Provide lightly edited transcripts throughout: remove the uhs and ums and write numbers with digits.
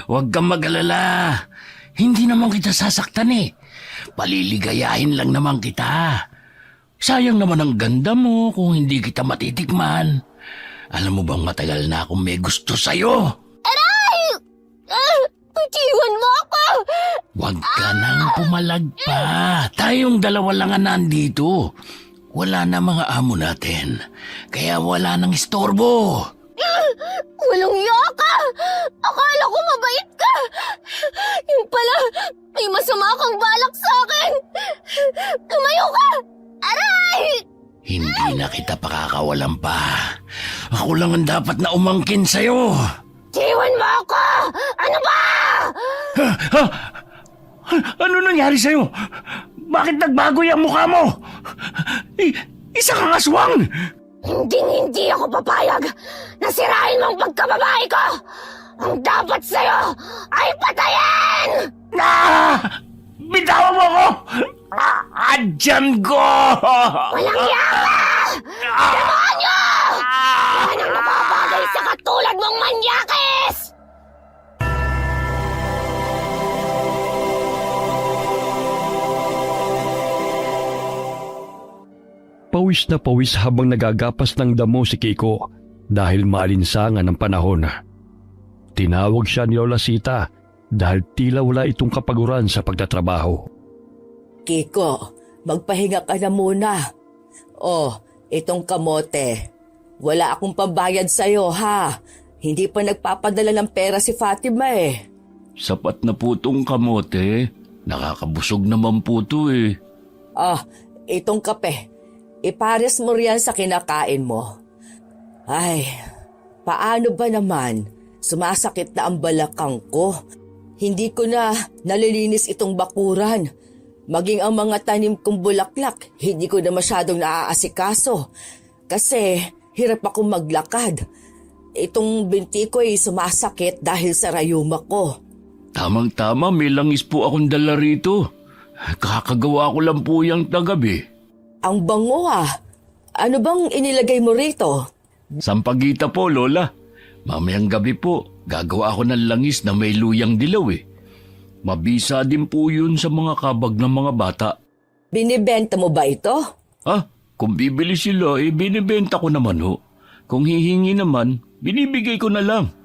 Huwag kang mag-alala. Hindi naman kita sasaktan eh. Paliligayahin lang naman kita. Sayang naman ang ganda mo kung hindi kita matitikman. Alam mo bang matagal na akong may gusto sa'yo? Aray! Iwan mo ako! Huwag ka nang pumalag pa. Tayong dalawa lang ang nandito. Wala na mga amo natin. Kaya wala nang istorbo. Walang iya ka! Akala ko mabait ka! Yung pala, may masama kang balak sa akin! Tumayo ka! Aray! Hindi na kita pakakawalan pa. Ako lang ang dapat na umangkin sa'yo. Iwan mo ako! Ano ba? Ha? Ano nangyari sa'yo? Bakit nagbago yung mukha mo? Isa kang aswang! Hindi ako papayag na sirain mo ang pagkababae ko! Ang dapat sa'yo ay patayin! Bitawan mo ko! Adyan ko! Walang yaka! Demonyo! Yan ang napapagay sa katulad mong manyakis! Pawis na pawis habang nagagapas ng damo si Kiko dahil maalinsangan ng panahon. Tinawag siya ni Lola Sita dahil tila wala itong kapaguran sa pagtatrabaho. Kiko, magpahinga ka na muna. Oh, itong kamote. Wala akong pambayad sa'yo, ha? Hindi pa nagpapadala ng pera si Fatima eh. Sapat na po tong kamote. Nakakabusog naman po to eh. Itong kape. Ipares mo riyan sa kinakain mo. Ay, paano ba naman? Sumasakit na ang balakang ko. Hindi ko na nalilinis itong bakuran. Maging ang mga tanim kong bulaklak, hindi ko na masyadong naaasikaso. Kasi hirap akong maglakad. Itong binti ko ay sumasakit dahil sa rayuma ko. Tamang-tama, may langis po akong dala rito. Kakagawa ko lang po yung tagabi. Ang bango ah. Ano bang inilagay mo rito? Sampagita po, Lola. Mamayang gabi po, gagawa ako ng langis na may luyang dilaw eh. Mabisa din po yun sa mga kabag ng mga bata. Binibenta mo ba ito? Kung bibili sila, binibenta ko naman ho. Kung hihingi naman, binibigay ko na lang.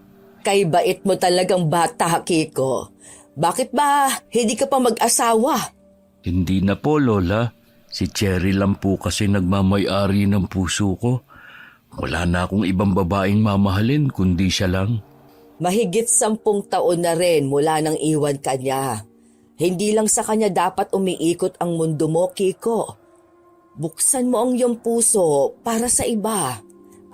Kay bait mo talagang bata, Kiko. Bakit ba hindi ka pa mag-asawa? Hindi na po, Lola. Si Cherry lang po kasi nagmamay-ari ng puso ko. Wala na akong ibang babaeng mamahalin kundi siya lang. Mahigit 10 taon na rin mula nang iwan ka niya. Hindi lang sa kanya dapat umiikot ang mundo mo, Kiko. Buksan mo ang iyong puso para sa iba.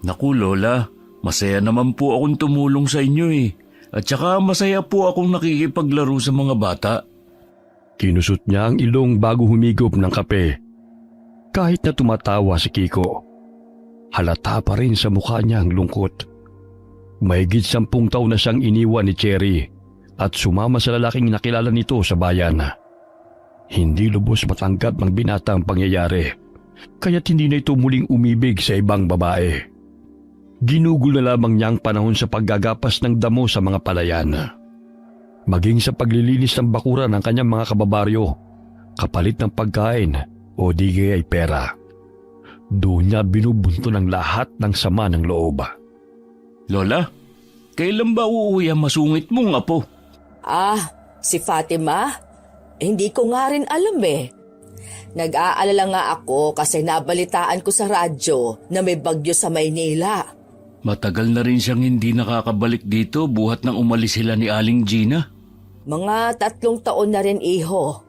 Naku, Lola. Masaya naman po akong tumulong sa inyo eh. At saka masaya po akong nakikipaglaro sa mga bata. Kinusot niya ang ilong bago humigop ng kape. Kahit na tumatawa si Kiko, halata pa rin sa mukha niya ang lungkot. Mahigit 10 taon na siyang iniwan ni Cherry at sumama sa lalaking nakilala nito sa bayan. Hindi lubos matanggap ng binata ang pangyayari, kaya't hindi na ito muling umibig sa ibang babae. Ginugol na lamang niya ang panahon sa paggagapas ng damo sa mga palayan. Maging sa paglilinis ng bakuran ng kanyang mga kababaryo, kapalit ng pagkain o di kaya'y pera. Doon niya binubunto ng lahat ng sama ng loob. Lola, kailan ba uuwi ang masungit mong apo? Si Fatima? Hindi ko nga rin alam eh. Nag-aalala nga ako kasi nabalitaan ko sa radyo na may bagyo sa Maynila. Matagal na rin siyang hindi nakakabalik dito buhat nang umalis sila ni Aling Gina. Mga 3 taon na rin, iho.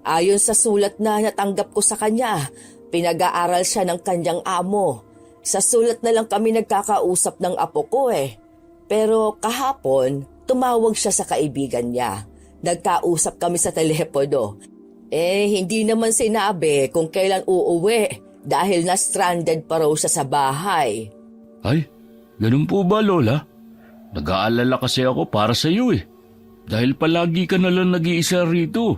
Ayon sa sulat na natanggap ko sa kanya, pinag-aaral siya ng kanyang amo. Sa sulat na lang kami nagkakausap ng apo ko eh. Pero kahapon, tumawag siya sa kaibigan niya. Nagkausap kami sa telepono. Hindi naman sinabi kung kailan uuwi dahil na-stranded pa raw siya sa bahay. Ay, ganun po ba, Lola? Nag-aalala kasi ako para sa iyo eh. Dahil palagi ka na lang nag-iisa rito.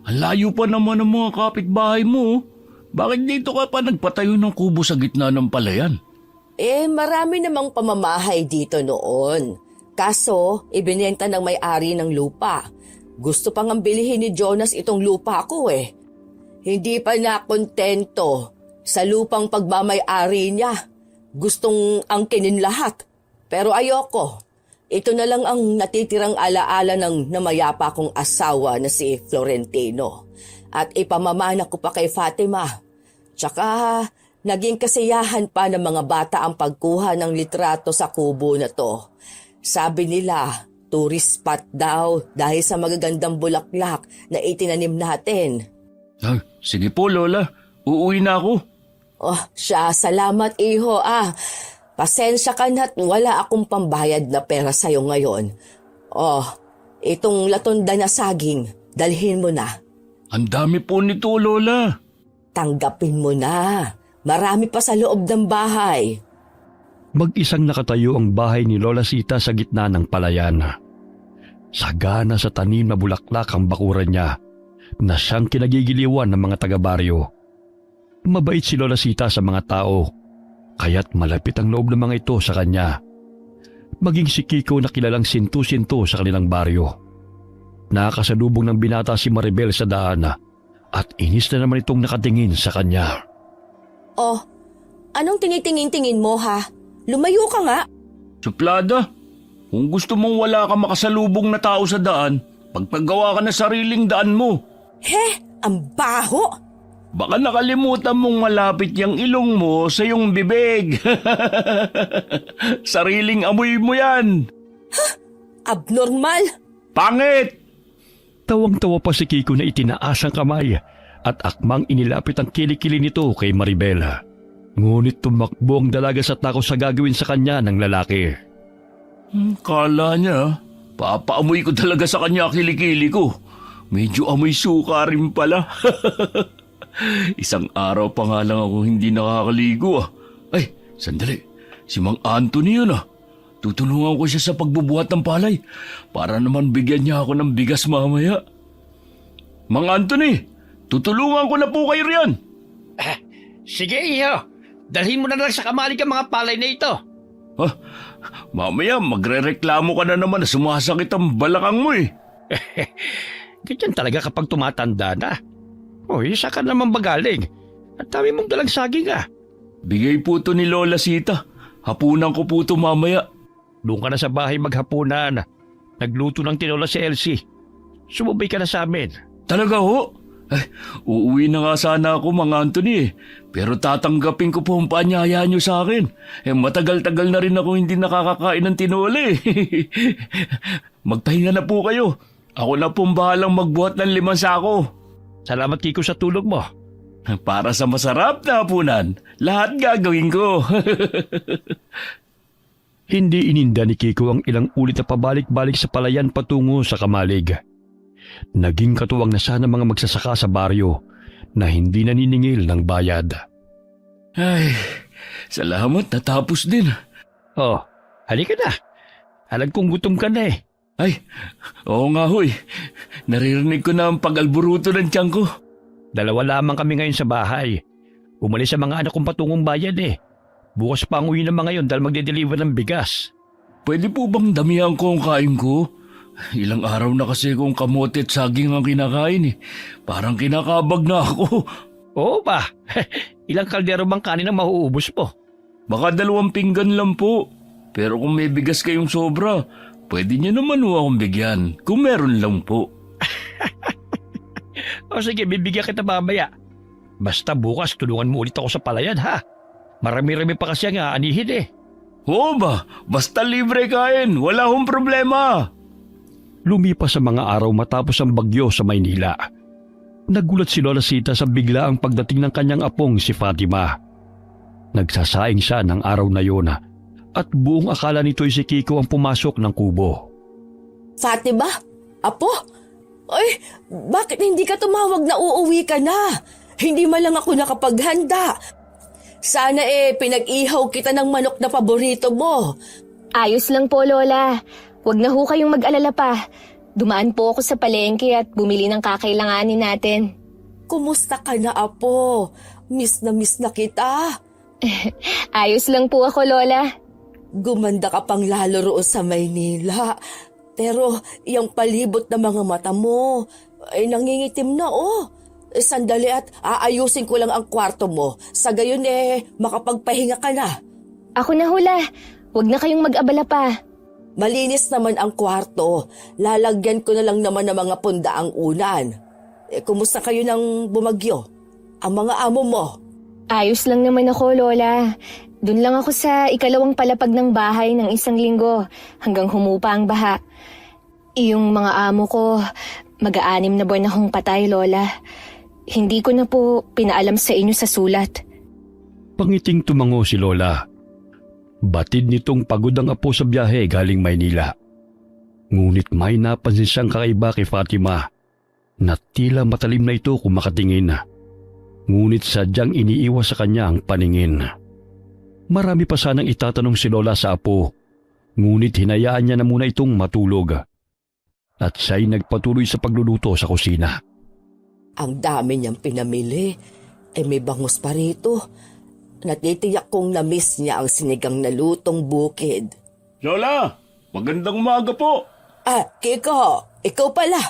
Ang layo pa naman ang mga kapitbahay mo. Bakit dito ka pa nagpatayo ng kubo sa gitna ng palayan? Marami namang pamamahay dito noon. Kaso, ibinenta ng may-ari ng lupa. Gusto pang ang bilihin ni Jonas itong lupa ko eh. Hindi pa na kontento sa lupang pagmamay-ari niya. Gustong angkinin lahat. Pero ayoko. Ito na lang ang natitirang alaala ng namayapa kong asawa na si Florentino. At ipamamana ko pa kay Fatima. Tsaka naging kasiyahan pa ng mga bata ang pagkuha ng litrato sa kubo na to. Sabi nila, tourist spot daw dahil sa magagandang bulaklak na itinanim natin. Ay, sige po, Lola. Uuwi na ako. Oh, salamat iho Pasensya ka na't wala akong pambayad na pera sa'yo ngayon. Oh, itong latonda na saging, dalhin mo na. Ang dami po nito, Lola. Tanggapin mo na. Marami pa sa loob ng bahay. Mag-isang nakatayo ang bahay ni Lola Sita sa gitna ng palayan. Sagana sa tanim na bulaklak ang bakuran niya na siyang kinagigiliwan ng mga taga-baryo. Mabait si Lola Sita sa mga tao, kaya't malapit ang loob ng mga ito sa kanya. Maging si Kiko na kilalang sintu-sintu sa kanilang baryo. Nakakasalubong ng binata si Maribel sa daan at inis na naman itong nakatingin sa kanya. Oh, anong tinitingin-tingin mo ha? Lumayo ka nga. Suplada, kung gusto mong wala ka makasalubong na tao sa daan, pagpagawa ka na sariling daan mo. He, ang baho! Baka nakalimutan mong malapit yung ilong mo sa iyong bibig. Sariling amoy mo yan. Abnormal! Pangit! Tawang-tawa pa si Kiko na itinaas ang kamay at akmang inilapit ang kilikili nito kay Maribel. Ngunit tumakbo ang dalaga sa takot sa gagawin sa kanya ng lalaki. Kala niya, papaamoy ko talaga sa kanya kilikili ko. Medyo amoy suka rin pala. Isang araw pa nga lang ako hindi nakakaligo Ay, sandali. Si Mang Anthony yun Tutulungan ko siya sa pagbubuhat ng palay para naman bigyan niya ako ng bigas mamaya. Mang Anthony, tutulungan ko na po kayo riyan. Sige, iho. Dalhin mo na lang sa kamalig ang mga palay na ito. Mamaya magrereklamo ka na naman na sumasakit ang balakang mo Ganyan talaga kapag tumatanda na. Isa ka naman bagaling. At dami mong dalang saging Bigay po to ni Lola Sita. Hapunan ko po to mamaya. Doon ka na sa bahay maghapunan. Nagluto ng tinola si Elsie. Sumubay ka na sa amin. Talaga ho? Uuwi na nga sana ako, Mang Anthony Pero tatanggapin ko po ang paanyaya niyo sa akin. Matagal-tagal na rin ako hindi nakakakain ng tinola Magpahinga na po kayo. Ako na pong bahalang magbuhat ng 5 sako. Salamat, Kiko, sa tulog mo. Para sa masarap na hapunan, lahat gagawin ko. Hindi ininda ni Kiko ang ilang ulit na pabalik-balik sa palayan patungo sa kamalig. Naging katuwang na sana mga magsasaka sa baryo na hindi naniningil ng bayad. Ay, salamat, natapos din. Oh, halika na. Alam kong gutom ka na Ay, oo nga hoy. Naririnig ko na ang pag-alburuto ng tiyan ko. 2 lamang kami ngayon sa bahay. Umalis sa mga anak kong patungong bayan Bukas pa ang uwi ng mga yon dahil magde-deliver ng bigas. Pwede po bang damihan ko ang kain ko? Ilang araw na kasi kong kamote at saging ang kinakain Parang kinakabag na ako. Oo ba? Ilang kaldero bang kanin ang mauubos mo? Baka 2 pinggan lang po. Pero kung may bigas kayong sobra, pwede niyo naman akong bigyan. Kung meron lang po. O sige, bibigyan kita mamaya. Basta bukas tulungan mo ulit ako sa palayan Marami-rami pa kasi ang aanihin Oo ba? Basta libre kain. Wala akong problema. Lumipas sa mga araw matapos ang bagyo sa Maynila. Nagulat si Lola Sita sa biglaang pagdating ng kanyang apong si Fatima. Nagsasaing siya ng araw na yun at buong akala nito'y si Kiko ang pumasok ng kubo. Fatima? Apo? Ay, bakit hindi ka tumawag na uuwi ka na? Hindi man lang ako nakapaghanda. Sana pinag-ihaw kita ng manok na paborito mo. Ayos lang po, Lola. Huwag na ho kayong mag-alala pa. Dumaan po ako sa palengke at bumili ng kakailanganin natin. Kumusta ka na, Apo? Miss na kita. Ayos lang po ako, Lola. Gumanda ka pang lalo roon sa Maynila. Pero yung palibot na mga mata mo ay nangingitim na Sandali at aayusin ko lang ang kwarto mo. Sa gayon makapagpahinga ka na. Ako na hula. Huwag na kayong mag-abala pa. Malinis naman ang kwarto. Lalagyan ko na lang naman ng mga pundaang unan. Kumusta kayo ng bumagyo? Ang mga amo mo? Ayos lang naman ako, Lola. Doon lang ako sa ikalawang palapag ng bahay ng 1 linggo hanggang humupa ang baha. Yung mga amo ko, mag-6 na buwan akong patay, Lola. Hindi ko na po pinaalam sa inyo sa sulat. Pangiting tumango si Lola. Batid nitong pagod ang apo sa biyahe galing Maynila. Ngunit may napansin siyang kakaiba kay Fatima na tila matalim na ito kung makatingin. Ngunit sadyang iniiwas sa kanya ang paningin. Marami pa sanang itatanong si Lola sa apo, ngunit hinayaan niya na muna itong matulog. At siya'y nagpatuloy sa pagluluto sa kusina. Ang dami niyang pinamili. May bangus pa rito. Natitiyak kong na-miss niya ang sinigang na lutong bukid. Lola, magandang umaga po. Kiko, ikaw pala.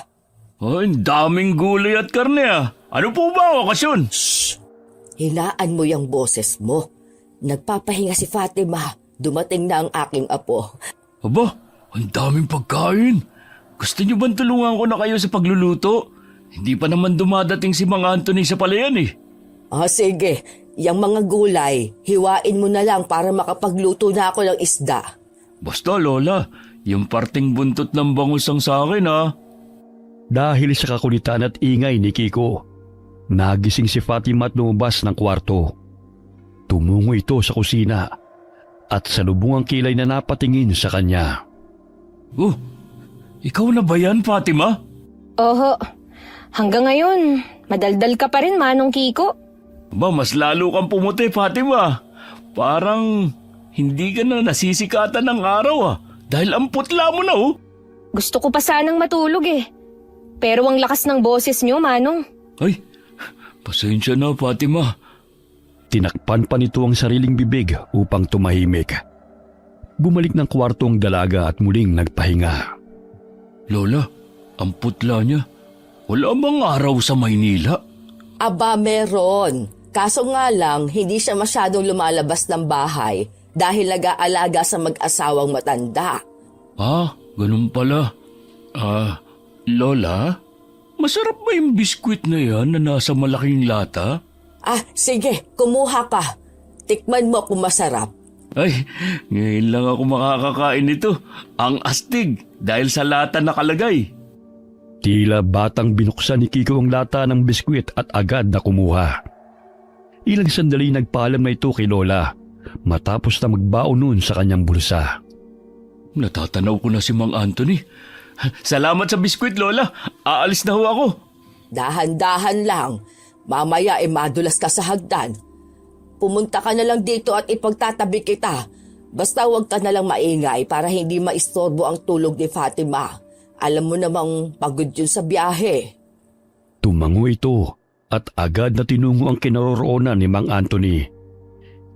Ay, ang daming gulay at karne Ano po ba ang okasyon? Shh! Hinaan mo yung boses mo. Nagpapahinga si Fatima. Dumating na ang aking apo. Aba, ang daming pagkain. Gusto niyo bang tulungan ko na kayo sa pagluluto? Hindi pa naman dumadating si Mang Anthony sa palayan Sige. Yang mga gulay, hiwain mo na lang para makapagluto na ako ng isda. Basta Lola, yung parting buntot ng bangus ang sa akin Dahil sa kakulitan at ingay ni Kiko, nagising si Fatima at lumabas ng kwarto. Tumungo ito sa kusina at salubong ang kilay na napatingin sa kanya. Oh, ikaw na ba yan, Fatima? Oho. Hanggang ngayon, madaldal ka pa rin, Manong Kiko. Ba, mas lalo kang pumuti, Fatima. Parang hindi ka na nasisikatan ng araw dahil ang putla mo na Gusto ko pa sanang matulog Pero ang lakas ng boses niyo, Manong. Ay, pasensya na, Fatima. Tinakpan pa nito ang sariling bibig upang tumahimik. Bumalik ng kwarto ang dalaga at muling nagpahinga. Lola, ang putla niya. Wala bang araw sa Maynila? Aba, meron. Kaso nga lang, hindi siya masyadong lumalabas ng bahay dahil nag-aalaga sa mag-asawang matanda. Ganun pala. Lola, masarap ba yung biskwit na yan na nasa malaking lata? Sige, kumuha ka. Tikman mo kung masarap. Ay, ngayon lang ako makakakain nito. Ang astig dahil sa lata nakalagay. Tila batang binuksan ni Kiko ang lata ng biskwit at agad na kumuha. Ilang sandali nagpaalam na ito kay Lola matapos na magbaon nun sa kanyang bulsa. Natatanaw ko na si Mang Anthony. Salamat sa biskwit, Lola. Aalis na ho ako. Dahan-dahan lang. Mamaya madulas ka sa hagdan. Pumunta ka na lang dito at ipagtatabi kita. Basta huwag ka na lang maingay para hindi maistorbo ang tulog ni Fatima. Alam mo namang pagod yun sa biyahe. Tumango ito at agad na tinungo ang kinaroroonan ni Mang Anthony.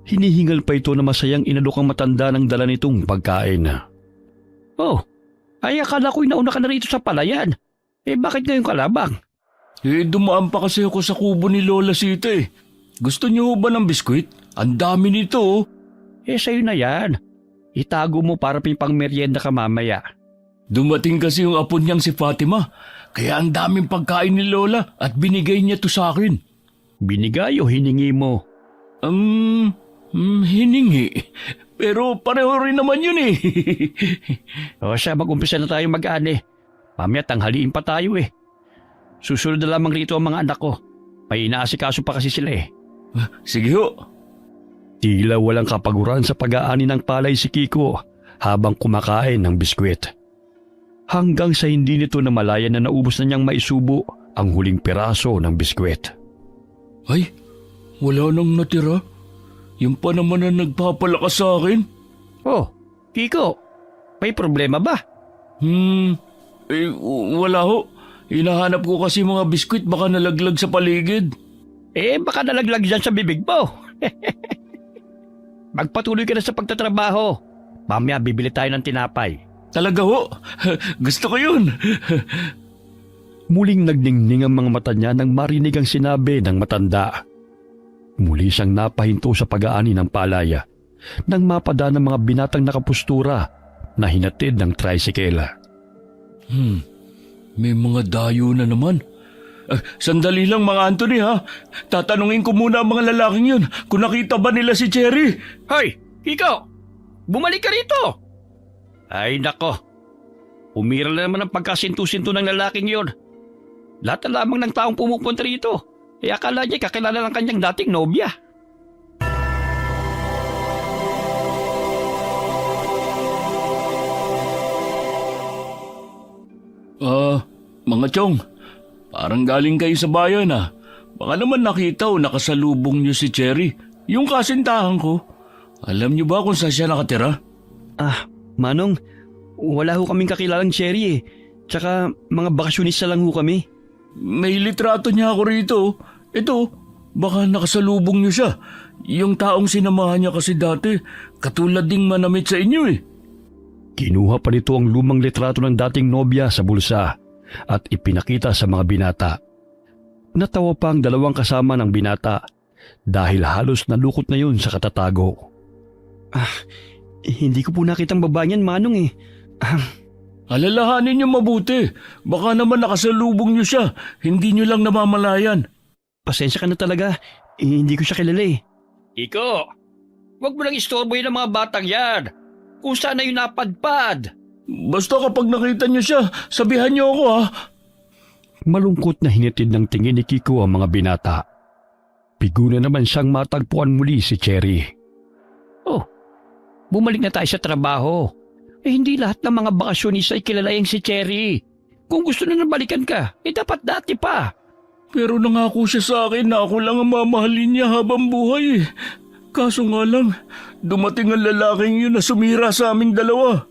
Hinihingal pa ito na masayang inalok ang matanda ng dala nitong pagkain. Ay akala ko'y nauna ka na rito sa palayan. Bakit ngayon ka labang? Dumaan pa kasi ako sa kubo ni Lola Sita Gusto niyo ba ng biskwit? Ang dami nito Sa'yo na yan. Itago mo para pang merienda ka mamaya. Dumating kasi yung apo niyang si Fatima. Kaya ang daming pagkain ni Lola at binigay niya to sa akin. Binigay o hiningi mo? Hiningi. Pero pareho rin naman yun Siya, mag-umpisa na tayo mag-ani. Mamaya tanghaliin pa tayo Susunod na lamang rito ang mga anak ko. May inaasikaso pa kasi sila Sige ho. Tila walang kapaguran sa pag-aani ng palay si Kiko habang kumakain ng biskwit. Hanggang sa hindi nito namalayan na naubos na niyang maisubo ang huling piraso ng biskwit. Ay, wala nang natira. Yung pa naman na nagpapalakas sa akin. Kiko, may problema ba? Wala ho. Hinahanap ko kasi mga biskwit baka nalaglag sa paligid. Baka nalaglag dyan sa bibig mo. magpatuloy ka na sa pagtatrabaho. Mamaya bibili tayo ng tinapay. Talaga ho? Gusto ko yun. Muling nagdingning ang mga mata niya nang marinig ang sinabi ng matanda. Muli siyang napahinto sa pag-aani ng palaya nang mapada ng mga binatang nakapustura na hinatid ng tricycle. May mga dayo na naman. Sandali lang mga Anthony ha. Tatanungin ko muna ang mga lalaking yun kung nakita ba nila si Cherry. Hoy, ikaw! Bumalik ka rito! Ay nako, umiral na naman ang pagkasintu-sintu ng lalaking yun. Lahat na lamang ng taong pumupunta rito. E akala niya kakilala ng kanyang dating nobya. Mga chong, parang galing kayo sa bayan ah. Baka naman nakita o nakasalubong niyo si Cherry, yung kasintahan ko. Alam niyo ba kung saan siya nakatira? Manong, wala ho kaming kakilalang Cherry eh. Tsaka mga bakasyonista lang ho kami. May litrato niya ako rito. Ito, baka nakasalubong niyo siya. Yung taong sinamahan niya kasi dati, katulad ding manamit sa inyo eh. Kinuha pa nito ang lumang litrato ng dating nobya sa bulsa at ipinakita sa mga binata. Natawa pa ang dalawang kasama ng binata dahil halos nalukot na yun sa katatago. Hindi ko po nakitang babae niyan, Manong eh. Alalahanin niyo mabuti. Baka naman nakasalubong niyo siya. Hindi niyo lang namamalayan. Pasensya ka na talaga. Hindi ko siya kilala eh. Iko, wag mo lang istorbohin ang mga batang yan. Kung saan na yun napadpad. Basta kapag nakita niyo siya, sabihan niyo ako ha. Malungkot na hinitid ng tingin ni Kiko ang mga binata. Pigo na naman siyang matagpuan muli si Cherry. Oh, bumalik na tayo sa trabaho. Hindi lahat ng mga bakasyonista ay kilala yung si Cherry. Kung gusto na balikan ka, dapat dati pa. Pero nangako siya sa akin na ako lang ang mamahalin niya habang buhay eh. Kaso nga lang, dumating ang lalaking yun na sumira sa aming dalawa.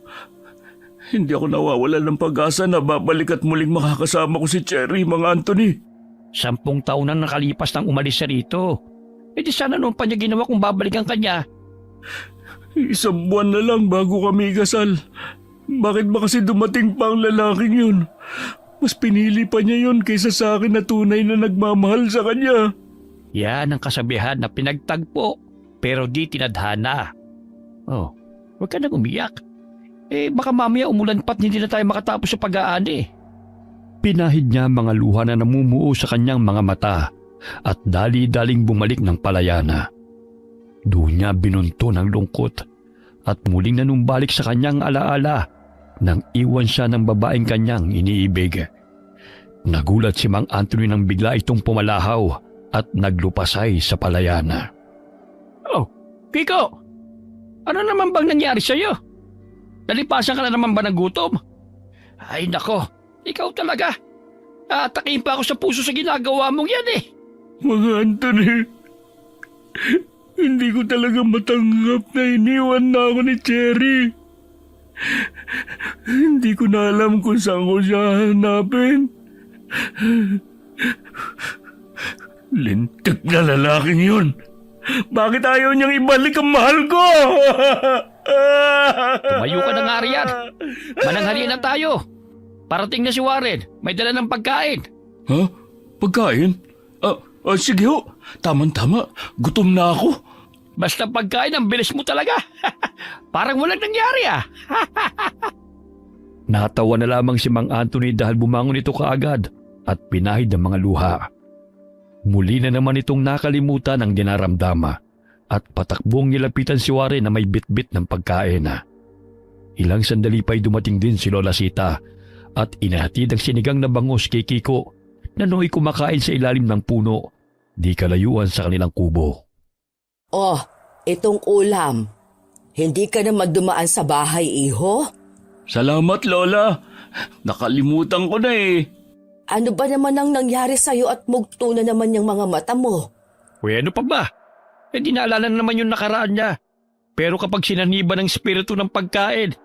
Hindi ako nawawala ng pag-asa na babalik at muling makakasama ko si Cherry, mga Anthony. 10 taon na nakalipas nang umalis siya rito. Di sana noon pa niya ginawa kung babalikan ka niya. 1 buwan na lang bago kami kasal. Bakit ba kasi dumating pa ang lalaking yun? Mas pinili pa niya yun kaysa sa akin na tunay na nagmamahal sa kanya. Yan ang kasabihan na pinagtagpo pero di tinadhana. Oh, huwag ka nang umiyak. Baka mamaya umulan pa't hindi na tayo makatapos sa pag-aani. Pinahid niya mga luha na namumuo sa kanyang mga mata at dali-daling bumalik ng palayana. Doon niya binunto ng lungkot at muling nanumbalik sa kanyang alaala nang iwan siya ng babaeng kanyang iniibig. Nagulat si Mang Anthony nang bigla itong pumalahaw at naglupasay sa palayana. Oh, Kiko! Ano naman bang nangyari sa'yo? Nalipasan ka na naman ba ng gutom? Ay nako, ikaw talaga. Atakin pa ako sa puso sa ginagawa mong yan eh. Mga Anthony, hindi ko talaga matanggap na iniwan na ako ni Cherry. Hindi ko na alam kung saan ko siya hanapin. Lintik na lalaking yun. Bakit ayaw niyang ibalik ang mahal ko? Tumayo ka na nga riyan. Mananghalian na tayo. Parating na si Warren. May dala ng pagkain. Ha? Pagkain? Sige ho. Tama-tama. Gutom na ako. Basta pagkain, ang bilis mo talaga. Parang walang nangyari ah. Natawa na lamang si Mang Anthony dahil bumangon ito kaagad at pinahid ang mga luha. Muli na naman itong nakalimutan ang dinaramdama at patakbong nilapitan si Warren na may bitbit ng pagkain. Ilang sandali pa'y dumating din si Lola Sita at inahatid ang sinigang na bangus kay Kiko na nooy kumakain sa ilalim ng puno, di kalayuan sa kanilang kubo. Oh, itong ulam. Hindi ka naman dumaan sa bahay, iho? Salamat, Lola. Nakalimutan ko na eh. Ano ba naman ang nangyari sa'yo at mugto na naman yung mga mata mo? Uy, ano pa ba? Di naalala na naman yung nakaraan niya. Pero kapag sinaniba ng spirito ng pagkain,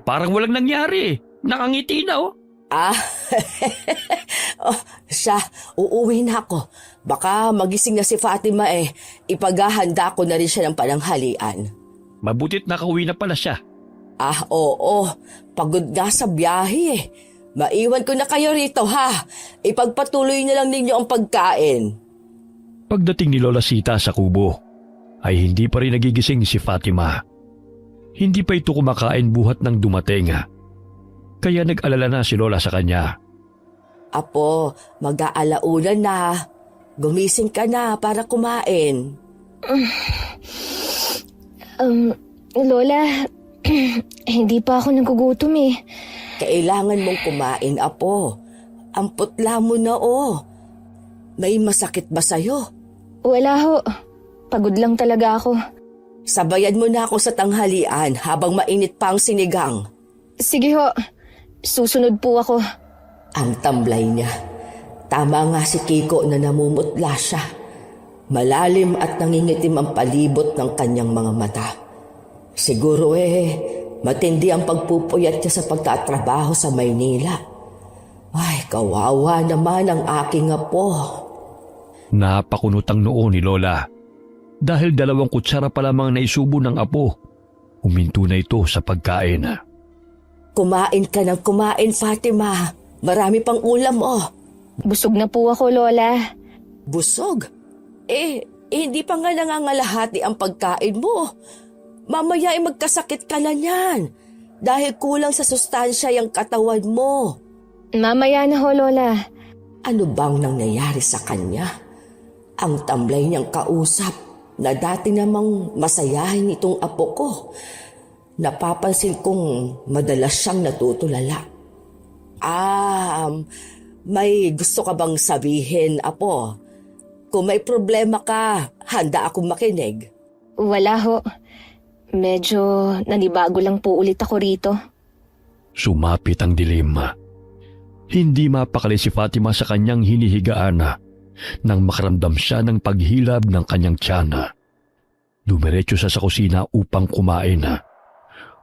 parang walang nangyari. Nakangiti na oh. Oh, siya, uuwi na ako. Baka magising na si Fatima ipaghahanda ko na rin siya ng pananghalian. Mabutit nakauwi na pala siya. Ah, oo. Pagod na sa biyahe. Maiwan ko na kayo rito ha. Ipagpatuloy na lang ninyo ang pagkain. Pagdating ni Lola Sita sa kubo, ay hindi pa rin nagigising si Fatima. Hindi pa ito kumakain buhat ng dumating. Kaya nag-alala na si Lola sa kanya. Apo, mag-aalauna na. Gumising ka na para kumain. Lola, hindi pa ako nagugutom eh. Kailangan mong kumain, Apo. Ang putla mo na May masakit ba sa'yo? Wala ho. Pagod lang talaga ako. Sabayan mo na ako sa tanghalian habang mainit pa ang sinigang. Sige ho. Susunod po ako. Ang tamlay niya. Tama nga si Kiko na namumutla siya. Malalim at nangingitim ang palibot ng kanyang mga mata. Siguro matindi ang pagpupuyat niya sa pagtatrabaho sa Maynila. Ay, kawawa naman ang aking apo. Napakunot ang noo ni Lola. Dahil 2 kutsara pa lamang naisubo ng apo, huminto na ito sa pagkain. Kumain ka ng kumain, Fatima. Marami pang ulam Busog na po ako, Lola. Busog? Hindi pa nga nangangalahati ang pagkain mo. Mamaya magkasakit ka na niyan. Dahil kulang sa sustansya yung katawan mo. Mamaya na ho, Lola. Ano bang nangyayari sa kanya? Ang tamlay niyang kausap na dati namang masayahin itong apo ko. Napapansin kong madalas siyang natutulala. May gusto ka bang sabihin, Apo? Kung may problema ka, handa akong makinig. Wala ho. Medyo nanibago lang po ulit ako rito. Sumapit ang dilim. Hindi mapakali si Fatima sa kanyang hinihigaan nang makaramdam siya ng paghilab ng kanyang tiyan. Dumiretso siya sa kusina upang kumain.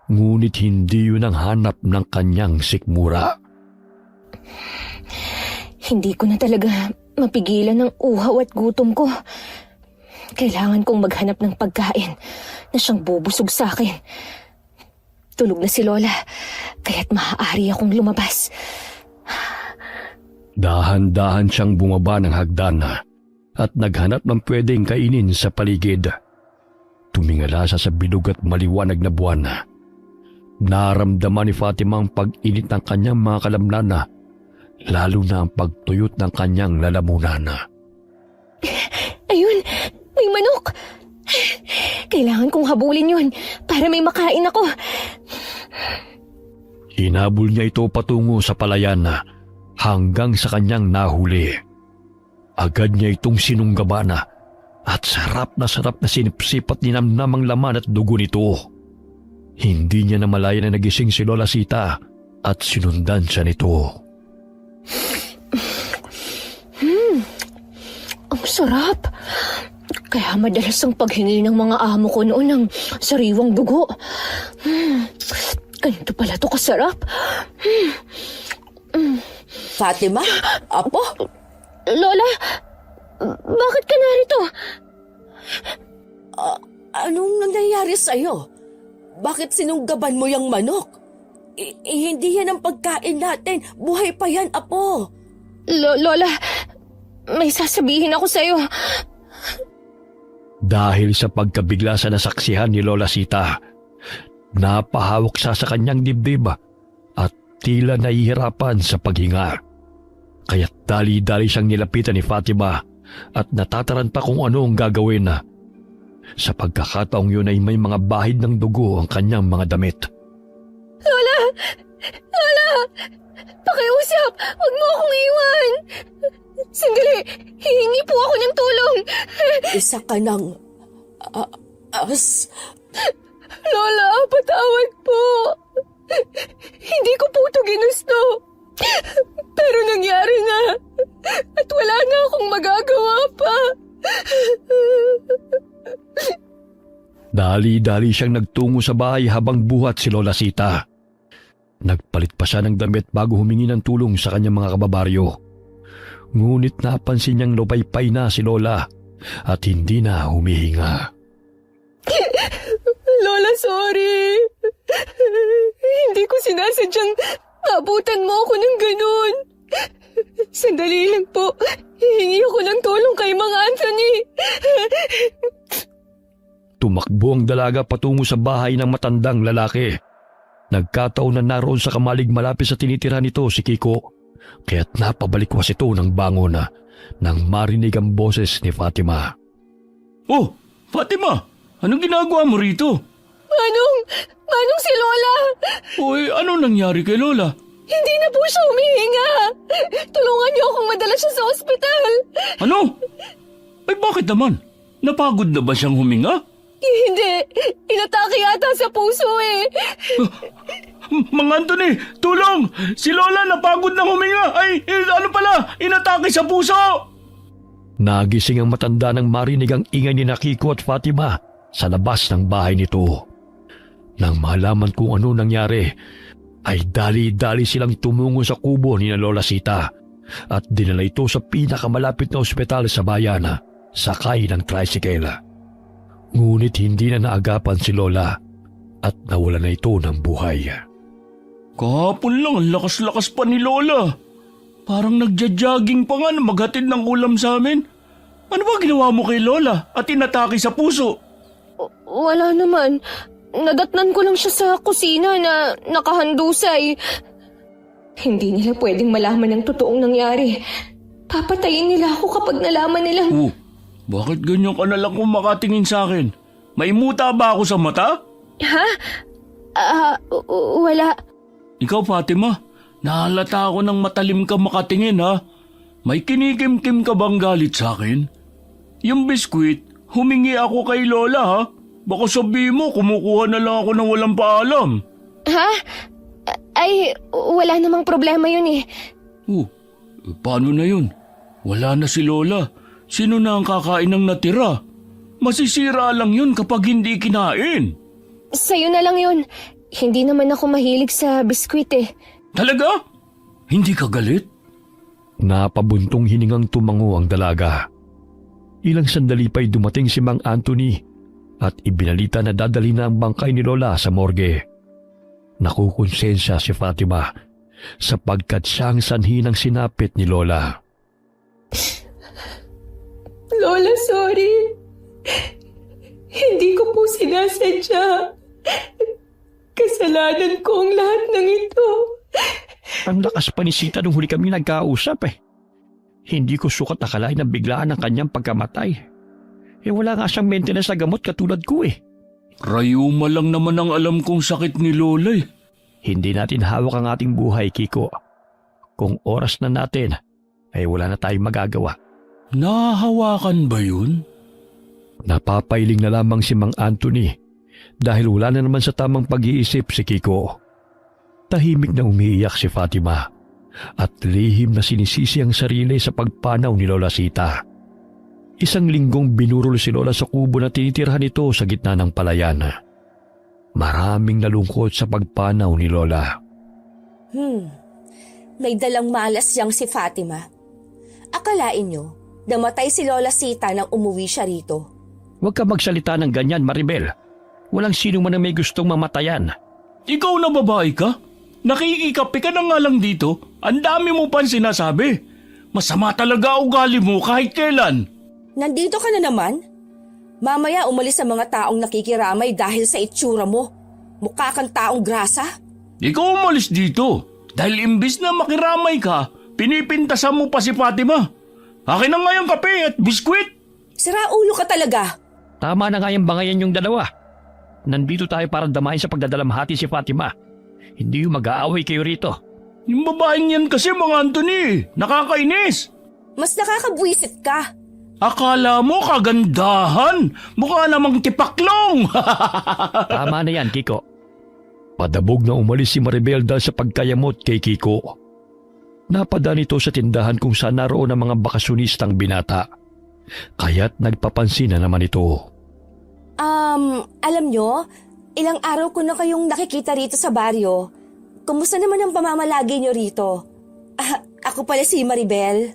Ngunit hindi yun ang hanap ng kanyang sikmura. Hindi ko na talaga mapigilan ng uhaw at gutom ko. Kailangan kong maghanap ng pagkain na siyang bubusog sa akin. Tulog na si Lola, kaya't maaari akong lumabas. Dahan-dahan siyang bumaba ng hagdan at naghanap ng pwedeng kainin sa paligid. Tumingala siya sa bilog at maliwanag na buwan. Naramdaman ni Fatima ang pag-init ng kanyang mga kalamnan, lalo na ang pagtuyot ng kanyang lalamunan. Ayun, may manok! Kailangan kong habulin yun para may makain ako. Hinabol niya ito patungo sa palayan hanggang sa kanyang nahuli. Agad niya itong sinunggaban at sarap na sinipsip at ninamnam ang laman at dugo nito. Hindi niya namalayan na nagising si Lola Sita at sinundan siya nito. Ang sarap. Kaya madalas ang paghingi ng mga amo ko noon ng sariwang dugo. Ganito pala to kasarap. Fatima? Apo? Lola, bakit ka narito? Anong nangyayari sa'yo? Bakit sinunggaban mo yung manok? Hindi yan ang pagkain natin. Buhay pa yan, Apo. Lola, may sasabihin ako sa'yo. Dahil sa pagkabigla sa nasaksihan ni Lola Sita, napahawak siya sa kanyang dibdib at tila nahihirapan sa paghinga. Kaya't dali-dali siyang nilapitan ni Fatima at natataran pa kung ano ang gagawin. Sa pagkakataong yun ay may mga bahid ng dugo ang kanyang mga damit. Lola! Pakiusap! Huwag mo akong iwan! Sandali! Hihingi po ako ng tulong! Isa ka ng... Lola, patawad po! Hindi ko po ito ginusto. Pero nangyari na. At wala na akong magagawa pa. Dali-dali siyang nagtungo sa bahay habang buhat si Lola Sita. Nagpalit pa siya ng damit bago humingi ng tulong sa kanyang mga kababaryo. Ngunit napansin niyang lupaypay na si Lola at hindi na humihinga. Lola, sorry. Hindi ko sinasadyang abutan mo ako ng ganun. Sandali lang po. Hihingi ako ng tulong kay Mang Anthony. Tumakbo ang dalaga patungo sa bahay ng matandang lalaki. Nagkataon na naroon sa kamalig malapit sa tinitira nito si Kiko, kaya't napabalikwas ito ng bangon nang marinig ang boses ni Fatima. Oh, Fatima, anong ginagawa mo rito? Manong si Lola? Uy, ano nangyari kay Lola? Hindi na po siya humihinga. Tulungan niyo akong madala siya sa ospital. Ano? Ay bakit naman? Napagod na ba siyang huminga? Hindi. Inatake yata sa puso eh. Mang Anthony, tulong! Si Lola napagod na huminga! Ay, ano pala? Inatake sa puso! Nagising ang matanda nang marinig ang ingay ni Kiko at Fatima sa labas ng bahay nito. Nang malaman kung ano nangyari, ay dali-dali silang tumungo sa kubo ni Lola Sita at dinala ito sa pinakamalapit na ospital sa bayan, sakay ng tricycle. Ngunit hindi na naagapan si Lola at nawala na ito ng buhay. Kahapon lang, ang lakas-lakas pa ni Lola. Parang nagja-jogging pa nga na maghatid ng ulam sa amin. Ano ba ginawa mo kay Lola at inatake sa puso? Wala naman. Nadatnan ko lang siya sa kusina na nakahandusay. Hindi nila pwedeng malaman ang totoong nangyari. Papatayin nila ako kapag nalaman nilang... Oh, bakit ganyan ka na lang kung makatingin sa akin? May muta ba ako sa mata? Ha? Wala. Ikaw, Fatima, nahalata ako ng matalim ka makatingin, ha? May kinikim-kim ka bang galit sa akin? Yung biskwit, humingi ako kay Lola, ha? Baka sabihin mo, kumukuha na lang ako ng walang paalam. Ha? Ay, wala namang problema yun eh. Oh, paano na yun? Wala na si Lola. Sino na ang kakain ng natira? Masisira lang yun kapag hindi kinain. Sa'yo na lang yun. Hindi naman ako mahilig sa biskwit eh. Talaga? Hindi ka galit? Napabuntong hiningang tumango ang dalaga. Ilang sandali pa'y dumating si Mang Anthony at ibinalita na dadali na ang bangkay ni Lola sa morgue. Nakukonsensya si Fatima sapagkat siya ang sanhi ng sinapit ni Lola. Lola, sorry. Hindi ko po sinasadya. Kasalanan ko ang lahat ng ito. Ang lakas pa ni Sita nung huli kami nagkausap eh. Hindi ko sukat akalain na biglaan ang kanyang pagkamatay. Wala nga siyang maintenance sa gamot katulad ko eh. Rayuma lang naman ang alam kong sakit ni Lola eh. Hindi natin hawak ang ating buhay, Kiko. Kung oras na natin, ay wala na tayong magagawa. Nahahawakan ba yun? Napapailing na lamang si Mang Anthony dahil wala na naman sa tamang pag-iisip si Kiko. Tahimik na umiiyak si Fatima at lihim na sinisisi ang sarili sa pagpanaw ni Lola Sita. Isang linggong binurol si Lola sa kubo na tinitirhan nito sa gitna ng palayan. Maraming nalungkot sa pagpanaw ni Lola. May dalang malas yang si Fatima. Akalain nyo, namatay si Lola Sita nang umuwi siya rito. Huwag ka magsalita ng ganyan, Maribel. Walang sino man ang may gustong mamatayan. Ikaw na babae ka? Nakikikape ka na nga lang dito. Ang dami mo pang sinasabi. Masama talaga ugali mo kahit kailan. Nandito ka na naman? Mamaya umalis sa mga taong nakikiramay dahil sa itsura mo. Mukha kang taong grasa. Ikaw umalis dito. Dahil imbis na makiramay ka, pinipintasan mo pa si Fatima. Akin na nga yung kape at biskwit. Sira ulo ka talaga. Tama na nga yung bangayan yung dalawa. Nandito tayo para damayin sa pagdadalamhati si Fatima. Hindi yung mag-aaway kayo rito. Yung babaeng yan kasi, Mang Anthony, nakakainis. Mas nakakabwisit ka. Akala mo kagandahan. Mukha namang tipaklong. Tama na yan, Kiko. Padabog na umalis si Maribel dahil sa pagkayamot kay Kiko. Napadaan ito sa tindahan kung saan naroon ang mga bakasyonistang binata. Kaya't nagpapansin na naman ito. Alam nyo, ilang araw ko na kayong nakikita rito sa baryo. Kumusta naman ang pamamalagi nyo rito? Ako pala si Maribel.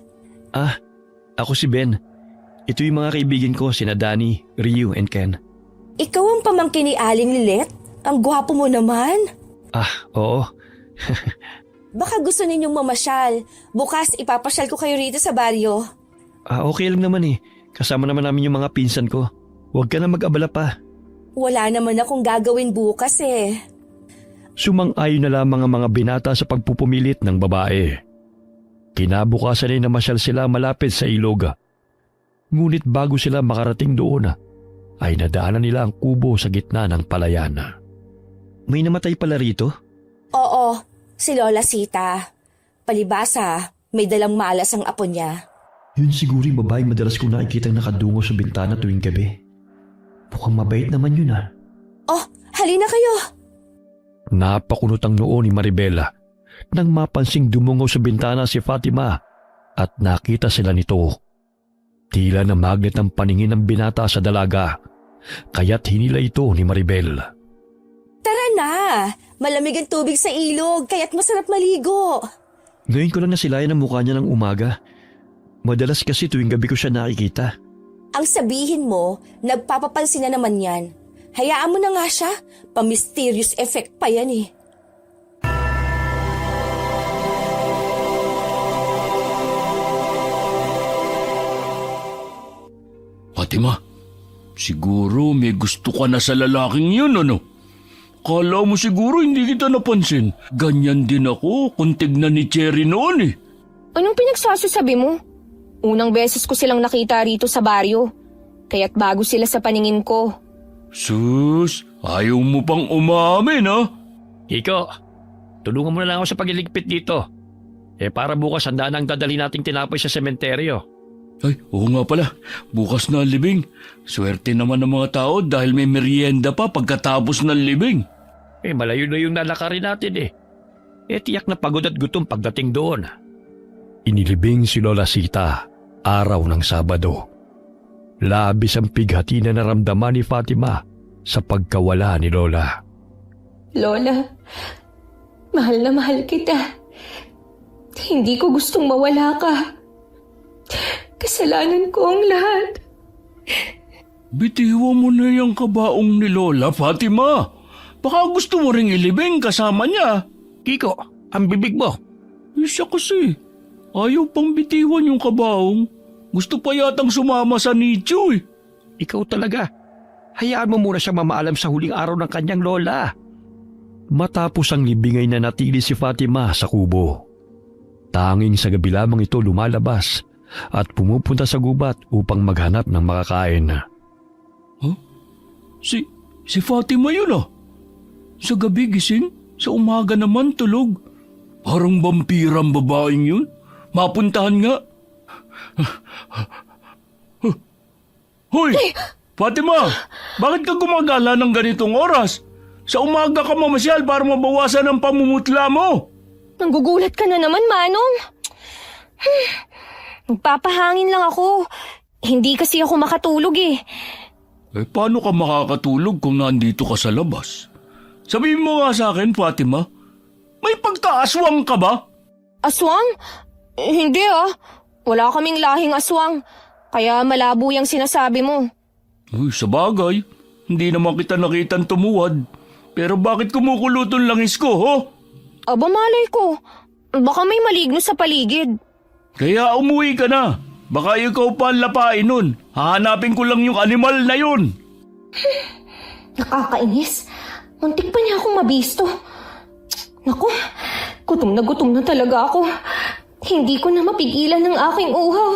Ako si Ben. Ito yung mga kaibigan ko, sina Danny, Ryu, and Ken. Ikaw ang pamangkin ni Aling Lilet? Ang gwapo mo naman. Oo. Baka gusto ninyong mamasyal. Bukas ipapasyal ko kayo rito sa baryo. Okay lang naman eh. Kasama naman namin yung mga pinsan ko. Huwag ka na mag-abala pa. Wala naman akong gagawin bukas eh. Sumang-ayon na lamang ang mga binata sa pagpupumilit ng babae. Kinabukasan ay namasyal sila malapit sa ilog. Ngunit bago sila makarating doon, ay nadaanan nila ang kubo sa gitna ng palayan. May namatay pala rito? Oo, si Lola Sita. Palibasa, may dalang malas ang apo niya. Yun siguro yung babaeng madalas kong nakikitang nakadungo sa bintana tuwing gabi. Mukhang mabait naman yun Oh, halina kayo. Napakunot ang noo ni Maribela nang mapansing dumungaw sa bintana si Fatima at nakita sila nito. Tila na magnet ang paningin ng binata sa dalaga, kaya't hinila ito ni Maribel. Tara na, malamig ang tubig sa ilog, kaya't masarap maligo. Ngayon ko lang nasilayan ang mukha niya ng umaga. Madalas kasi tuwing gabi ko siya nakikita. Ang sabihin mo, nagpapapansin na naman yan. Hayaan mo na nga siya, pa-mysterious effect pa yan eh. Fatima, siguro may gusto ka na sa lalaking yun, ano? Kala mo siguro hindi kita napansin. Ganyan din ako kung tignan ni Cherry noon eh. Anong pinagsasasabi mo? Unang beses ko silang nakita rito sa baryo. Kaya't bago sila sa paningin ko. Sus, ayaw mo pang umamin ha? Kiko, tulungan mo na lang ako sa pagliligpit dito. Para bukas handaan ang dadali nating tinapay sa sementeryo. Ay, oo nga pala. Bukas na ang libing. Swerte naman ng mga tao dahil may merienda pa pagkatapos ng libing. Malayo na yung lalakarin natin eh. Tiyak na pagod at gutom pagdating doon. Inilibing si Lola Sita araw ng Sabado. Labis ang pighati na naramdaman ni Fatima sa pagkawala ni Lola. Lola, mahal na mahal kita. Hindi ko gustong mawala ka. Kasalanan ko ang lahat. Bitiwan mo na yung kabaong ni Lola, Fatima. Baka gusto mo ring ilibing kasama niya. Kiko, ang bibig mo. Siya kasi. Ayaw pang bitiwan yung kabaong. Gusto pa yatang sumama sa nicho eh. Ikaw talaga. Hayaan mo muna siya mamaalam sa huling araw ng kanyang lola. Matapos ang libing ay nanatili si Fatima sa kubo. Tanging sa gabi lamang ito lumalabas at pumupunta sa gubat upang maghanap ng makakain. Si Fatima yun ah. Sa gabi gising, sa umaga naman tulog. Parang vampirang babaeng yun. Mapuntahan nga. Hoy! Fatima! Bakit ka gumagala ng ganitong oras? Sa umaga ka mamasyal para mabawasan ang pamumutla mo. Nanggugulat ka na naman, Manong. Magpapahangin lang ako. Hindi kasi ako makatulog eh. Paano ka makakatulog kung nandito ka sa labas? Sabihin mo nga sa akin, Fatima. May pagkaaswang ka ba? Aswang? Hindi ah. Wala kaming lahing aswang. Kaya malabo yung sinasabi mo. Uy, sa bagay. Hindi naman kita nakitang tumuwad. Pero bakit kumukulot ang langis ko, ho? Aba malay ko. Baka may maligno sa paligid. Kaya umuwi ka na. Baka ikaw pa ang lapain nun. Hahanapin ko lang yung animal na yun. Nakakainis. Muntik pa niya akong mabisto. Naku, gutom na talaga ako. Hindi ko na mapigilan ng aking uhaw.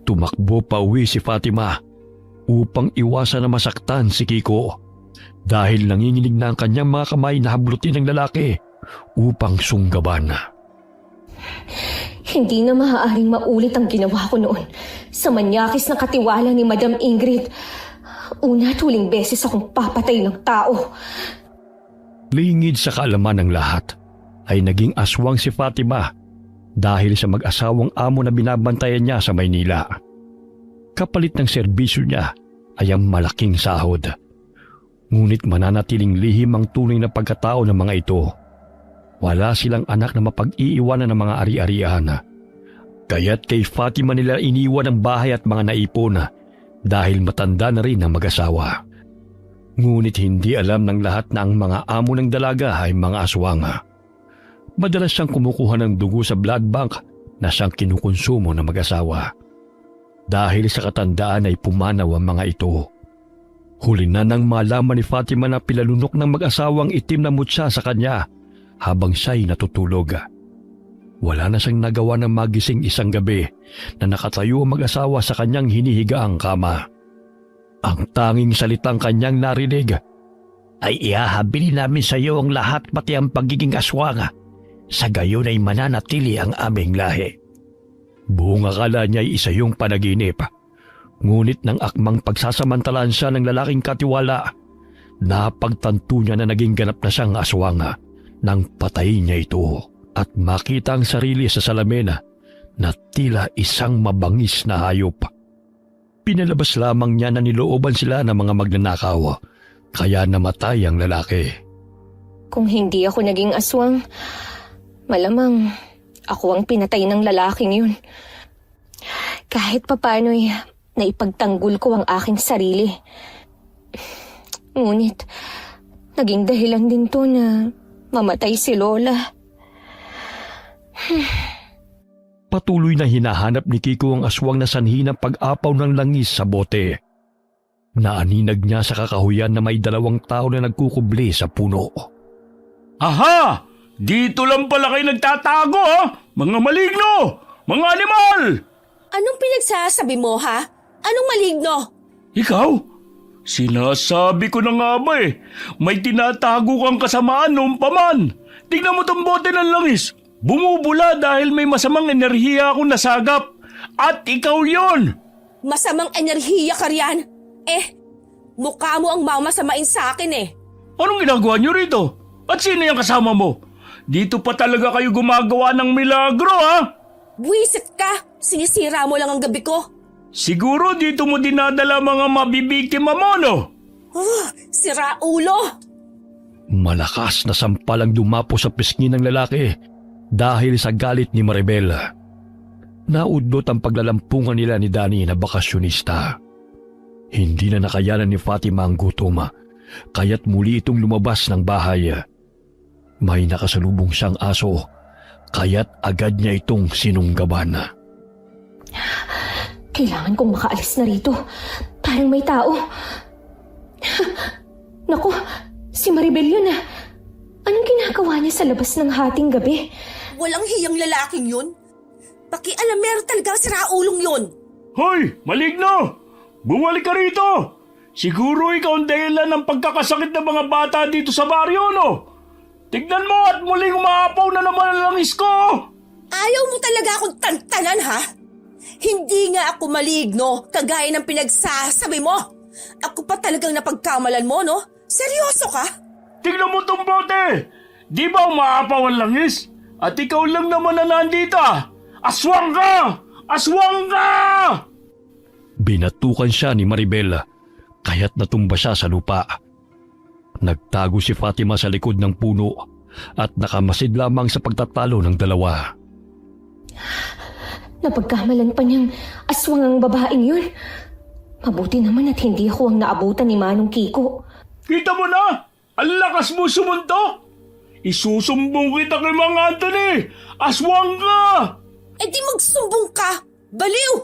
Tumakbo pa uwi si Fatima upang iwasan na masaktan si Kiko dahil nanginginig na ang kanyang mga kamay na hablutin ng lalaki upang sunggaban. Hindi na maaaring maulit ang ginawa ko noon sa manyakis na katiwala ni Madam Ingrid. Una at huling beses akong papatay ng tao. Lingid sa kaalaman ng lahat ay naging aswang si Fatima dahil sa mag-asawang amo na binabantayan niya sa Maynila. Kapalit ng serbisyo niya ay ang malaking sahod. Ngunit mananatiling lihim ang tunay na pagkatao ng mga ito. Wala silang anak na mapag-iiwanan ng mga ari-arian. Kaya't kay Fatima nila iniwan ang bahay at mga naipon dahil matanda na rin ang mag-asawa. Ngunit hindi alam ng lahat na ang mga amo ng dalaga ay mga aswang. Madalas siyang kumukuha ng dugo sa blood bank na siyang kinukonsumo ng mag-asawa. Dahil sa katandaan ay pumanaw ang mga ito. Huli na nang malaman ni Fatima na pilalunok ng mag-asawang itim na mutya sa kanya habang siya'y natutulog. Wala na siyang nagawa ng magising isang gabi na nakatayo ang mag-asawa sa kanyang hinihigaang kama. Ang tanging salitang kanyang narinig ay ihahabili namin sa iyo ang lahat pati ang pagiging aswang. Sa gayon ay mananatili ang aming lahi. Buong akala niya ay isa yung panaginip. Ngunit nang akmang pagsasamantalaan siya ng lalaking katiwala, napagtanto niya na naging ganap na siyang aswang nang patayin niya ito at makita ang sarili sa salamin na tila isang mabangis na hayop. Pinalabas lamang niya na nilooban sila ng mga magnanakaw, kaya namatay ang lalaki. Kung hindi ako naging aswang, malamang ako ang pinatay ng lalaking yun. Kahit papano'y naipagtanggol ko ang aking sarili. Ngunit, naging dahilan din to na mamatay si Lola. Patuloy na hinahanap ni Kiko ang aswang na sanhi ng pag-apaw ng langis sa bote. Naaninag niya sa kakahuyan na may 2 tao na nagkukubli sa puno. Aha! Dito lang pala kayo nagtatago, ha? Mga maligno! Mga animal! Anong pinagsasabi mo, ha? Anong maligno? Ikaw? Sinasabi ko na nga ba eh. May tinatago kang kasamaan noong paman. Tignan mo tong bote ng langis. Bumubula dahil may masamang enerhiya akong nasagap. At ikaw yon. Masamang enerhiya ka riyan. Mukha mo ang mamasamain sa akin eh. Anong ginagawa niyo rito? At sino yung kasama mo? Dito pa talaga kayo gumagawa ng milagro, ha? Buwisit ka! Sinisira mo lang ang gabi ko. Siguro dito mo dinadala mga mabibiktima mo, no? Sira ulo! Malakas na sampalang dumapo sa pisngi ng lalaki dahil sa galit ni Maribel. Naudlot ang paglalampungan nila ni Danny na bakasyonista. Hindi na nakayanan ni Fatima ang gutom, kaya't muli itong lumabas ng bahay. May nakasalubong siyang aso, kaya't agad niya itong sinunggaban. Kailangan kong makaalis na rito. Parang may tao. Naku, si Maribel yun ah. Anong ginagawa niya sa labas ng hating gabi? Walang hiyang lalaking yun. Pakialamero talaga sira ulong yun. Hoy, maligno! Bumalik ka rito! Siguro ikaw ang dahilan ng pagkakasakit ng mga bata dito sa baryo, no? Tignan mo at muling umaapaw na naman ang langis ko! Ayaw mo talaga akong tantanan, ha? Hindi nga ako maligno, kagaya ng pinagsasabi mo. Ako pa talagang napagkamalan mo, no? Seryoso ka? Tignan mo tong bote! Di ba umaapaw ang langis? At ikaw lang naman na nandito, ah! Aswang ka! Aswang ka! Binatukan siya ni Maribel, kaya't natumba siya sa lupa. Nagtago si Fatima sa likod ng puno at nakamasid lamang sa pagtatalo ng dalawa. Napagkamalan pa niyang aswang ang babaeng yun. Mabuti naman at hindi ako ang naabutan ni Manong Kiko. Kita mo na! Ang lakas mo sumuntok! Isusumbong kita kay Mang Anthony! Aswang ka! Di magsumbong ka! Baliw!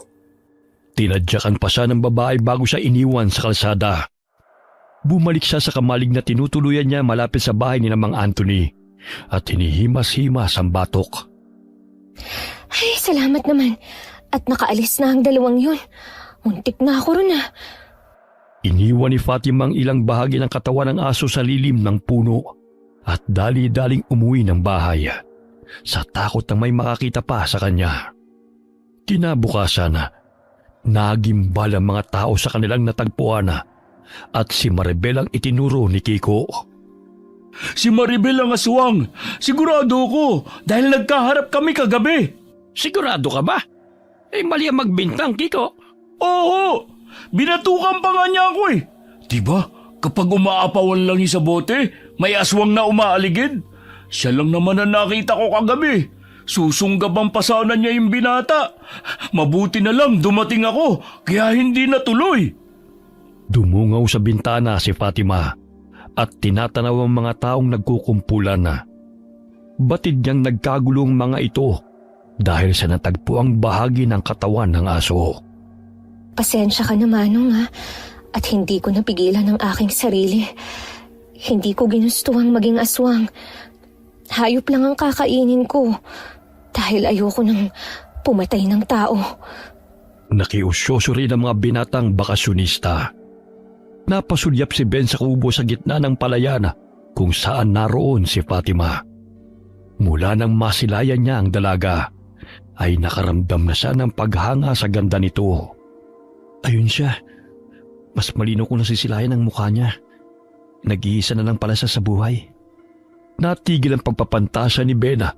Tinadyakan pa siya ng babae bago siya iniwan sa kalsada. Bumalik siya sa kamalig na tinutuluyan niya malapit sa bahay ni Mang Anthony at hinihimas-himas ang batok. Ay, salamat naman. At nakaalis na ang 2 yun. Muntik na ako ron ah. Iniwan ni Fatima ang ilang bahagi ng katawan ng aso sa lilim ng puno at dali-daling umuwi ng bahay sa takot na may makakita pa sa kanya. Kinabukasan, nagimbal ang mga tao sa kanilang natagpuan at si Maribel ang itinuro ni Kiko. Si Maribel ang aswang! Sigurado ko dahil nagkaharap kami kagabi! Sigurado ka ba? Mali ang magbintang, Kiko. Oo! Binatukan pa nga niya ako eh! Diba, kapag umaapaw ang langis sa bote, may aswang na umaaligid? Siya lang naman ang nakita ko kagabi. Susunggabang pa sana niya yung binata. Mabuti na lang dumating ako, kaya hindi natuloy. Dumungaw sa bintana si Fatima at tinatanaw ang mga taong nagkukumpulan na. Batid niyang nagkagulo ang mga ito dahil sa natagpuang bahagi ng katawan ng aso. Pasensya ka na, Manong, ha? At hindi ko napigilan ang aking sarili. Hindi ko ginustuhang maging aswang. Hayop lang ang kakainin ko dahil ayoko nang pumatay ng tao. Nakiusyoso rin ang mga binatang bakasyonista. Napasulyap si Ben sa kubo sa gitna ng palayan kung saan naroon si Fatima. Mula nang masilayan niya ang dalaga, ay nakaramdam na siya ng paghanga sa ganda nito. Ayun siya. Mas malino kong nasisilayan ang mukha niya. Nag-iisa na lang pala siya sa buhay. Natigil ang pagpapantasya ni Bena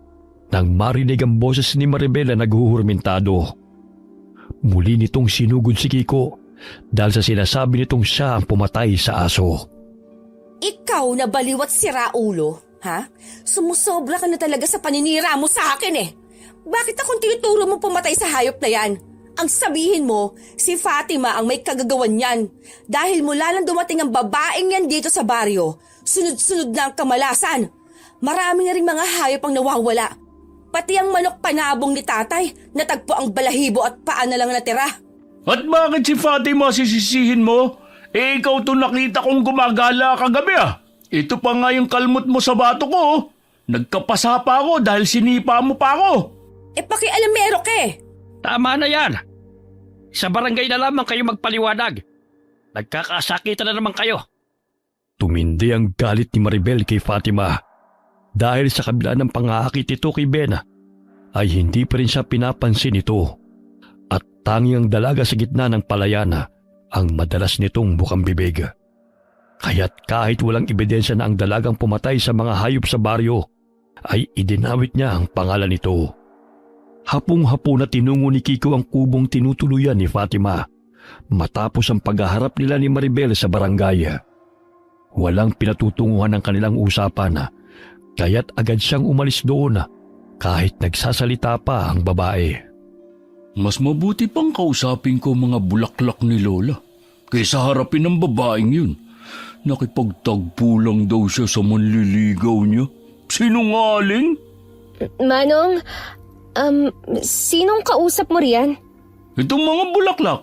nang marinig ang boses ni Maribel na naghuhurmentado. Muli nitong sinugod si Kiko dahil sa sinasabi nitong siya ang pumatay sa aso. Ikaw na baliwat sira ulo, ha? Sumusobra ka na talaga sa paninira mo sa akin eh. Bakit akong tinuturo mo pumatay sa hayop na yan? Ang sabihin mo, si Fatima ang may kagagawan yan. Dahil mula nang dumating ang babaeng yan dito sa baryo, sunod-sunod na ang kamalasan. Marami na rin mga hayop ang nawawala. Pati ang manok panabong ni tatay, natagpo ang balahibo at paa na lang natira. At bakit si Fatima sisisihin mo? Eh ikaw to nakita kong gumagala kagabi ah. Ito pa nga yung kalmot mo sa bato ko. Oh. Nagkapasa pa ako dahil sinipa mo pa ako. Eh pakialamero ka eh. Tama na yan. Sa barangay na lamang kayo magpaliwanag. Nagkakasakitan na naman kayo. Tumindi ang galit ni Maribel kay Fatima. Dahil sa kabila ng pangakit ito kay Bena, ay hindi pa rin siya pinapansin ito. At tanging ang dalaga sa gitna ng palayana ang madalas nitong bukang bibig. Kaya't kahit walang ebidensya na ang dalagang pumatay sa mga hayop sa baryo, ay idinawit niya ang pangalan nito. Hapong-hapo na tinungo ni Kiko ang kubong tinutuluyan ni Fatima matapos ang paghaharap nila ni Maribel sa barangay. Walang pinatutunguhan ng kanilang usapan kaya't agad siyang umalis doon kahit nagsasalita pa ang babae. Mas mabuti pang kausapin ko mga bulaklak ni Lola kaysa harapin ng babaeng yun. Nakipagtagpo lang daw siya sa manliligaw niya. Sinungaling? Manong, sinong kausap mo riyan? Itong mga bulaklak.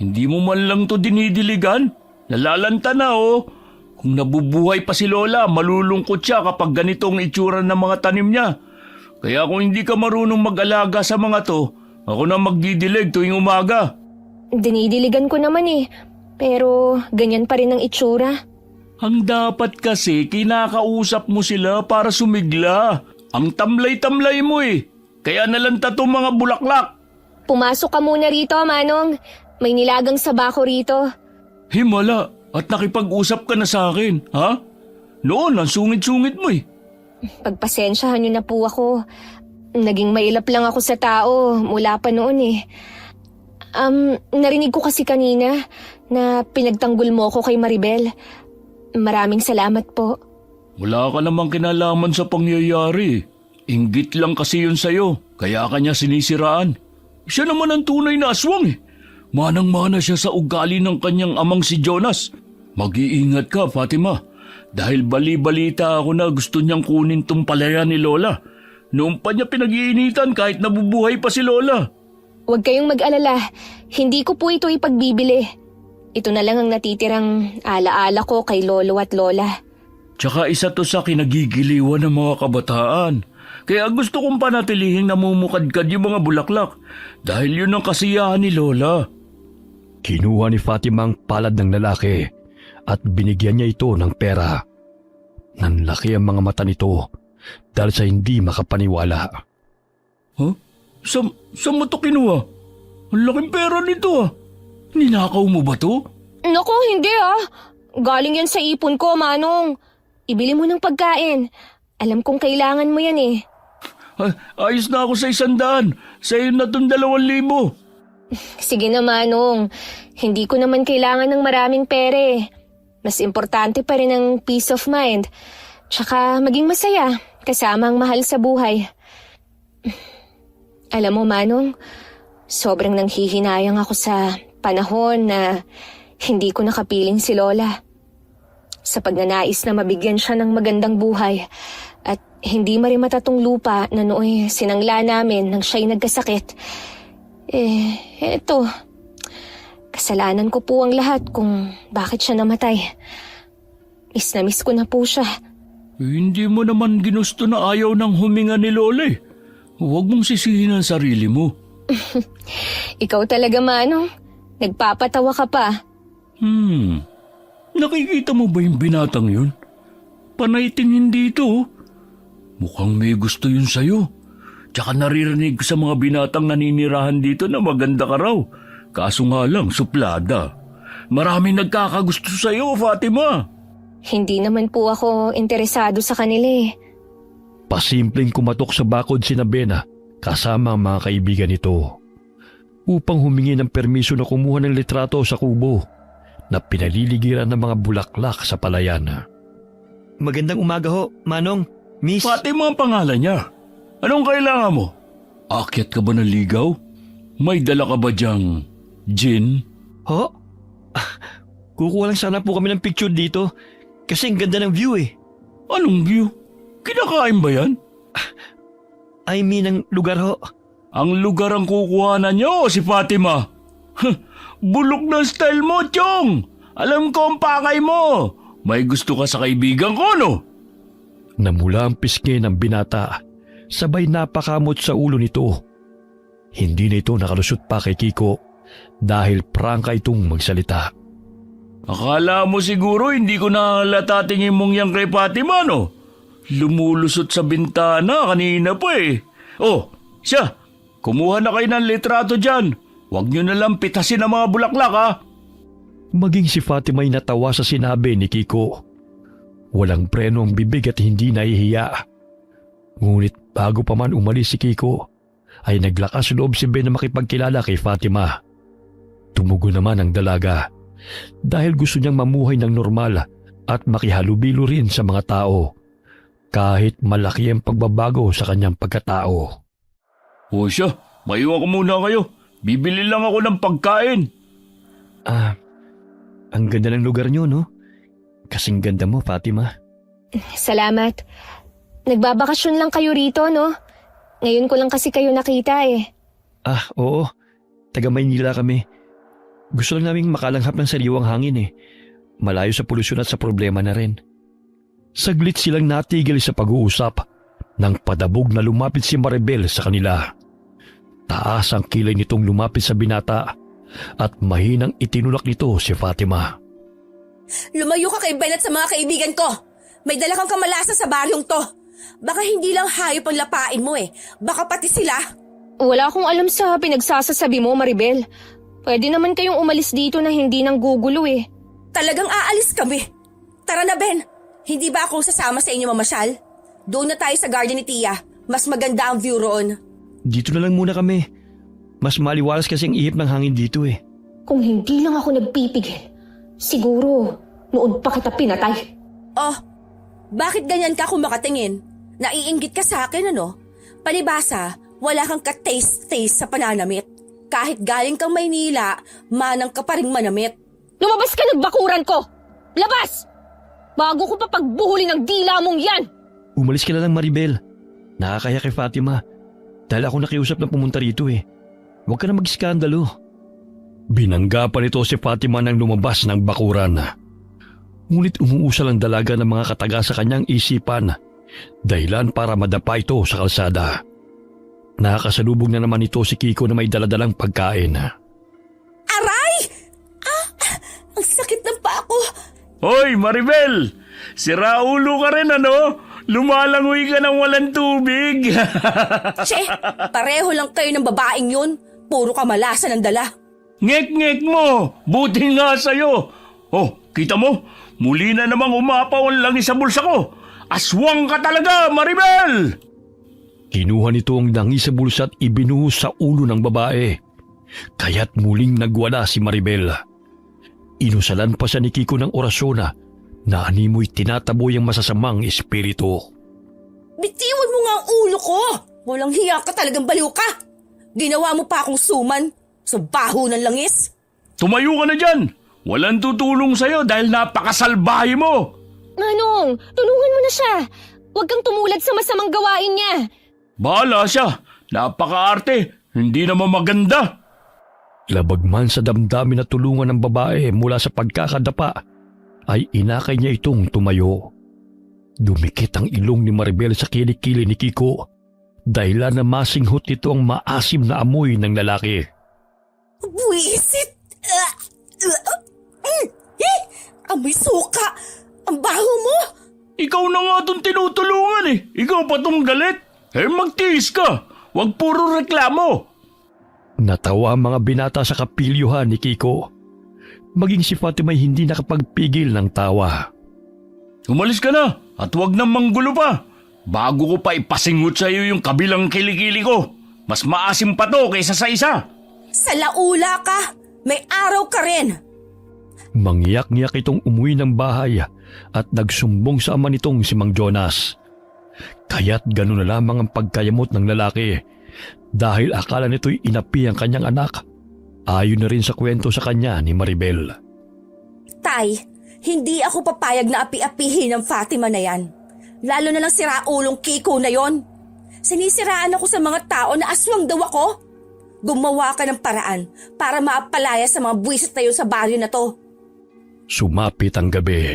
Hindi mo man lang to dinidiligan. Nalalanta na oh. Kung nabubuhay pa si Lola, malulungkot siya kapag ganitong itsura ng mga tanim niya. Kaya kung hindi ka marunong mag-alaga sa mga to, ako na magdidilig tuwing umaga. Dinidiligan ko naman eh. Pero ganyan pa rin ang itsura. Ang dapat kasi kinakausap mo sila para sumigla. Ang tamlay-tamlay mo eh. Kaya nalanta tong mga bulaklak. Pumasok ka muna rito, Manong. May nilagang sabako rito. Himala, at nakipag-usap ka na sa akin, ha? Noon, ang sungit-sungit mo eh. Pagpasensyahan niyo na po ako. Naging mailap lang ako sa tao mula pa noon eh. Narinig ko kasi kanina na pinagtanggol mo ko kay Maribel. Maraming salamat po. Wala ka namang kinalaman sa pangyayari. Inggit lang kasi yun sa'yo, kaya kanya sinisiraan. Siya naman ang tunay na aswang eh. Manang-mana siya sa ugali ng kanyang amang si Jonas. Mag-iingat ka, Fatima. Dahil bali-balita ako na gusto niyang kunin tong palayan ni Lola. Noong pa niya pinag-iinitan kahit nabubuhay pa si Lola. Huwag kayong mag-alala. Hindi ko po ito ipagbibili. Ito na lang ang natitirang alaala ko kay Lolo at Lola. Tsaka isa to sa kinagigiliwan ng mga kabataan. Kaya gusto kong panatilihing namumukadkad yung mga bulaklak. Dahil yun ang kasiyahan ni Lola. Kinuha ni Fatima ang palad ng lalaki at binigyan niya ito ng pera. Nanlaki ang mga mata nito dahil sa hindi makapaniwala. Huh? Saan mo to kinuha? Ang laking pera nito ah. Ninakaw mo ba to? Naku, hindi ah. Galing yan sa ipon ko, Manong. Ibili mo ng pagkain. Alam kong kailangan mo yan eh. Ayos na ako sa 100. Sa'yo na itong 2,000. Sige na, Manong. Hindi ko naman kailangan ng maraming pere. Mas importante pa rin ang peace of mind. Tsaka maging masaya kasama ang mahal sa buhay. Alam mo, Manong, sobrang nanghihinayang ako sa panahon na hindi ko nakapiling si Lola. Sa pagnanais na mabigyan siya ng magandang buhay at hindi marimatatong lupa na nooy sinangla namin nang siya'y nagkasakit. Eto, kasalanan ko po ang lahat kung bakit siya namatay. Miss na miss ko na po siya. Hindi mo naman ginusto na ayaw ng huminga ni Lola eh. Huwag mong sisihin ang sarili mo. Ikaw talaga, Manong. Nagpapatawa ka pa. Nakikita mo ba yung binatang yun? Panay tingin dito. Mukhang may gusto yun sa'yo. Tsaka naririnig ko sa mga binatang naninirahan dito na maganda ka raw. Kaso nga lang, suplada. Maraming nagkakagusto sa'yo, Fatima. Hindi naman po ako interesado sa kanila eh. Pasimpleng kumatok sa bakod si Bena kasama ang mga kaibigan nito upang humingi ng permiso na kumuha ng litrato sa kubo na pinaliligiran ng mga bulaklak sa palayan. Magandang umaga ho, Manong, Miss. Fatima ang pangalan niya. Anong kailangan mo? Akyat ka ba ng ligaw? May dala ka ba diyang gin? Ho? Kukuha lang sana po kami ng picture dito kasi ang ganda ng view eh. Anong view? Kinakain ba yan? I mean ang lugar ho. Ang lugar ang kukuhanan niyo, si Fatima. Bulok na style mo, Chong. Alam ko ang pakay mo. May gusto ka sa kaibigan ko, no? Namula ang pisngi ng binata, sabay napakamot sa ulo nito. Hindi na ito nakalusot pa kay Kiko dahil prangka itong magsalita. Akala mo siguro hindi ko nahalata tingin mong yang kay Fatima, no? Lumulusot sa bintana kanina pa eh. Oh, siya, kumuha na kayo ng litrato dyan. Huwag nyo nalang pitasin ang mga bulaklak, ha? Maging si Fatima ay natawa sa sinabi ni Kiko. Walang preno ang bibig at hindi nahihiya. Ngunit bago pa man umalis si Kiko, ay naglakas loob si Ben na makipagkilala kay Fatima. Tumugo naman ang dalaga dahil gusto niyang mamuhay ng normal at makihalubilo rin sa mga tao kahit malaki ang pagbabago sa kanyang pagkatao. O siya, maiwan ko muna kayo. Bibili lang ako ng pagkain. Ang ganda ng lugar niyo, no? Kasing ganda mo, Fatima. Salamat. Nagbabakasyon lang kayo rito, no? Ngayon ko lang kasi kayo nakita eh. Oo. Taga Maynila kami. Gusto lang naming makalanghap ng sariwang hangin eh. Malayo sa polusyon at sa problema na rin. Saglit silang natigil sa pag-uusap nang padabog na lumapit si Maribel sa kanila. Taas ang kilay nitong lumapit sa binata at mahinang itinulak nito si Fatima. Lumayo ka kay Ben at sa mga kaibigan ko. May dala kang kamalasa sa baryong to. Baka hindi lang hayop ang lapain mo eh. Baka pati sila. Wala akong alam sa pinagsasasabi mo, Maribel. Pwede naman kayong umalis dito na hindi nang gugulo eh. Talagang aalis kami. Tara na, Ben. Hindi ba ako sasama sa inyo mamasyal? Doon na tayo sa garden ni Tia. Mas maganda ang view roon. Dito na lang muna kami. Mas maliwalas kasi ang ihip ng hangin dito eh. Kung hindi lang ako nagpipigil, siguro noon pa kita pinatay. Oh, bakit ganyan ka kung makatingin? Naiinggit ka sa akin, ano? Palibasa, wala kang ka-taste-taste sa pananamit. Kahit galing kang Maynila, manang ka pa ring manamit. Lumabas ka ng bakuran ko! Labas! Bago ko pa pagbuhuli ng dila mong yan! Umalis ka na lang, Maribel. Nakakaya kay Fatima. Dahil ako nakiusap na pumunta rito eh. Huwag ka na mag-iskandalo. Binangga pa nito si Fatima nang lumabas ng bakuran. Ngunit umuusal ang dalaga ng mga kataga sa kanyang isipan, dahilan para madapa ito sa kalsada. Nakakasalubong na naman ito si Kiko na may daladalang pagkain. Aray! Ang sakit ng paa ko. Hoy, Maribel! Siraulo ka rin, ano? Lumalangoy ka ng walang tubig. Che, pareho lang kayo ng babaeng yun. Puro kamalasan ang dala. Ngek-ngek mo! Buti nga sa'yo! Oh, kita mo? Muli na namang umapaw ang langis sa bulsa ko! Aswang ka talaga, Maribel! Kinuha nito ang langis sa bulsa at ibinuhos sa ulo ng babae. Kaya't muling nagwala si Maribel. Inusalan pa siya ni Kiko ng orasyon na animoy tinataboy ang masasamang espiritu. Bitiwan mo nga ang ulo ko! Walang hiya ka, talagang baliw ka! Ginawa mo pa akong suman sa baho ng langis. Tumayo ka na dyan! Walang tutulong sa'yo dahil napakasalbahe mo! Manong, tulungan mo na siya. Huwag kang tumulad sa masamang gawain niya. Bahala siya! Napakaarte! Hindi naman maganda! Labag man sa damdamin na tulungan ng babae mula sa pagkakadapa, ay inakay niya itong tumayo. Dumikit ang ilong ni Maribel sa kilikili ni Kiko, dahilan na masinghot nito ang maasim na amoy ng lalaki. Buwisit! Amoy suka! Ang baho mo! Ikaw na nga itong tinutulungan eh! Ikaw pa itong galit! Magtiis ka! Huwag puro reklamo! Natawa ang mga binata sa kapilyuhan ni Kiko. Maging si Fatima ay hindi nakapagpigil ng tawa. Umalis ka na at huwag nang manggulo pa. Bago ko pa ipasingot sa iyo yung kabilang kilikili ko. Mas maasim pa to kaysa sa isa. Sa laula ka! May araw ka rin! Mangyak-ngyak itong umuwi ng bahay at nagsumbong sa ama nitong si Mang Jonas. Kaya't gano'n na lamang ang pagkayamot ng lalaki dahil akala nito'y inapi ang kanyang anak. Ayon na rin sa kwento sa kanya ni Maribel. Tay, hindi ako papayag na api-apihin ang Fatima na yan. Lalo na lang siraulong Kiko na yon. Sinisiraan ako sa mga tao na aswang daw ako. Gumawa ka ng paraan para maapalaya sa mga buwisit na yun sa baryo na to. Sumapit ang gabi.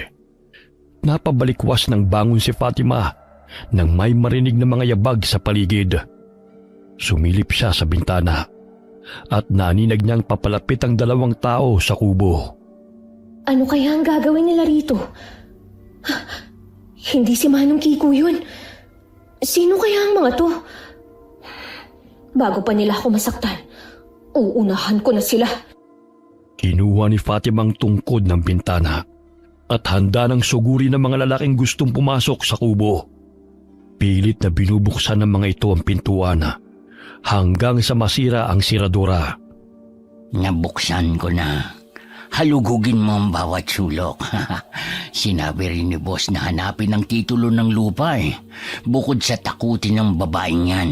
Napabalikwas ng bangon si Fatima nang may marinig na mga yabag sa paligid. Sumilip siya sa bintana at naninag niyang papalapit ang dalawang tao sa kubo. Ano kaya ang gagawin nila rito? Hindi si Manong Kiko yun. Sino kaya ang mga to? Bago pa nila ako masaktan, uunahan ko na sila. Kinuha ni Fatima ang tungkod ng bintana at handa ng suguri ng mga lalaking gustong pumasok sa kubo. Pilit na binubuksan ng mga ito ang pintuan hanggang sa masira ang siradura. Nabuksan ko na. Halugugin mo ang bawat sulok. Sinabi rin ni boss na hanapin ang titulo ng lupa eh. Bukod sa takutin ng babaeng yan.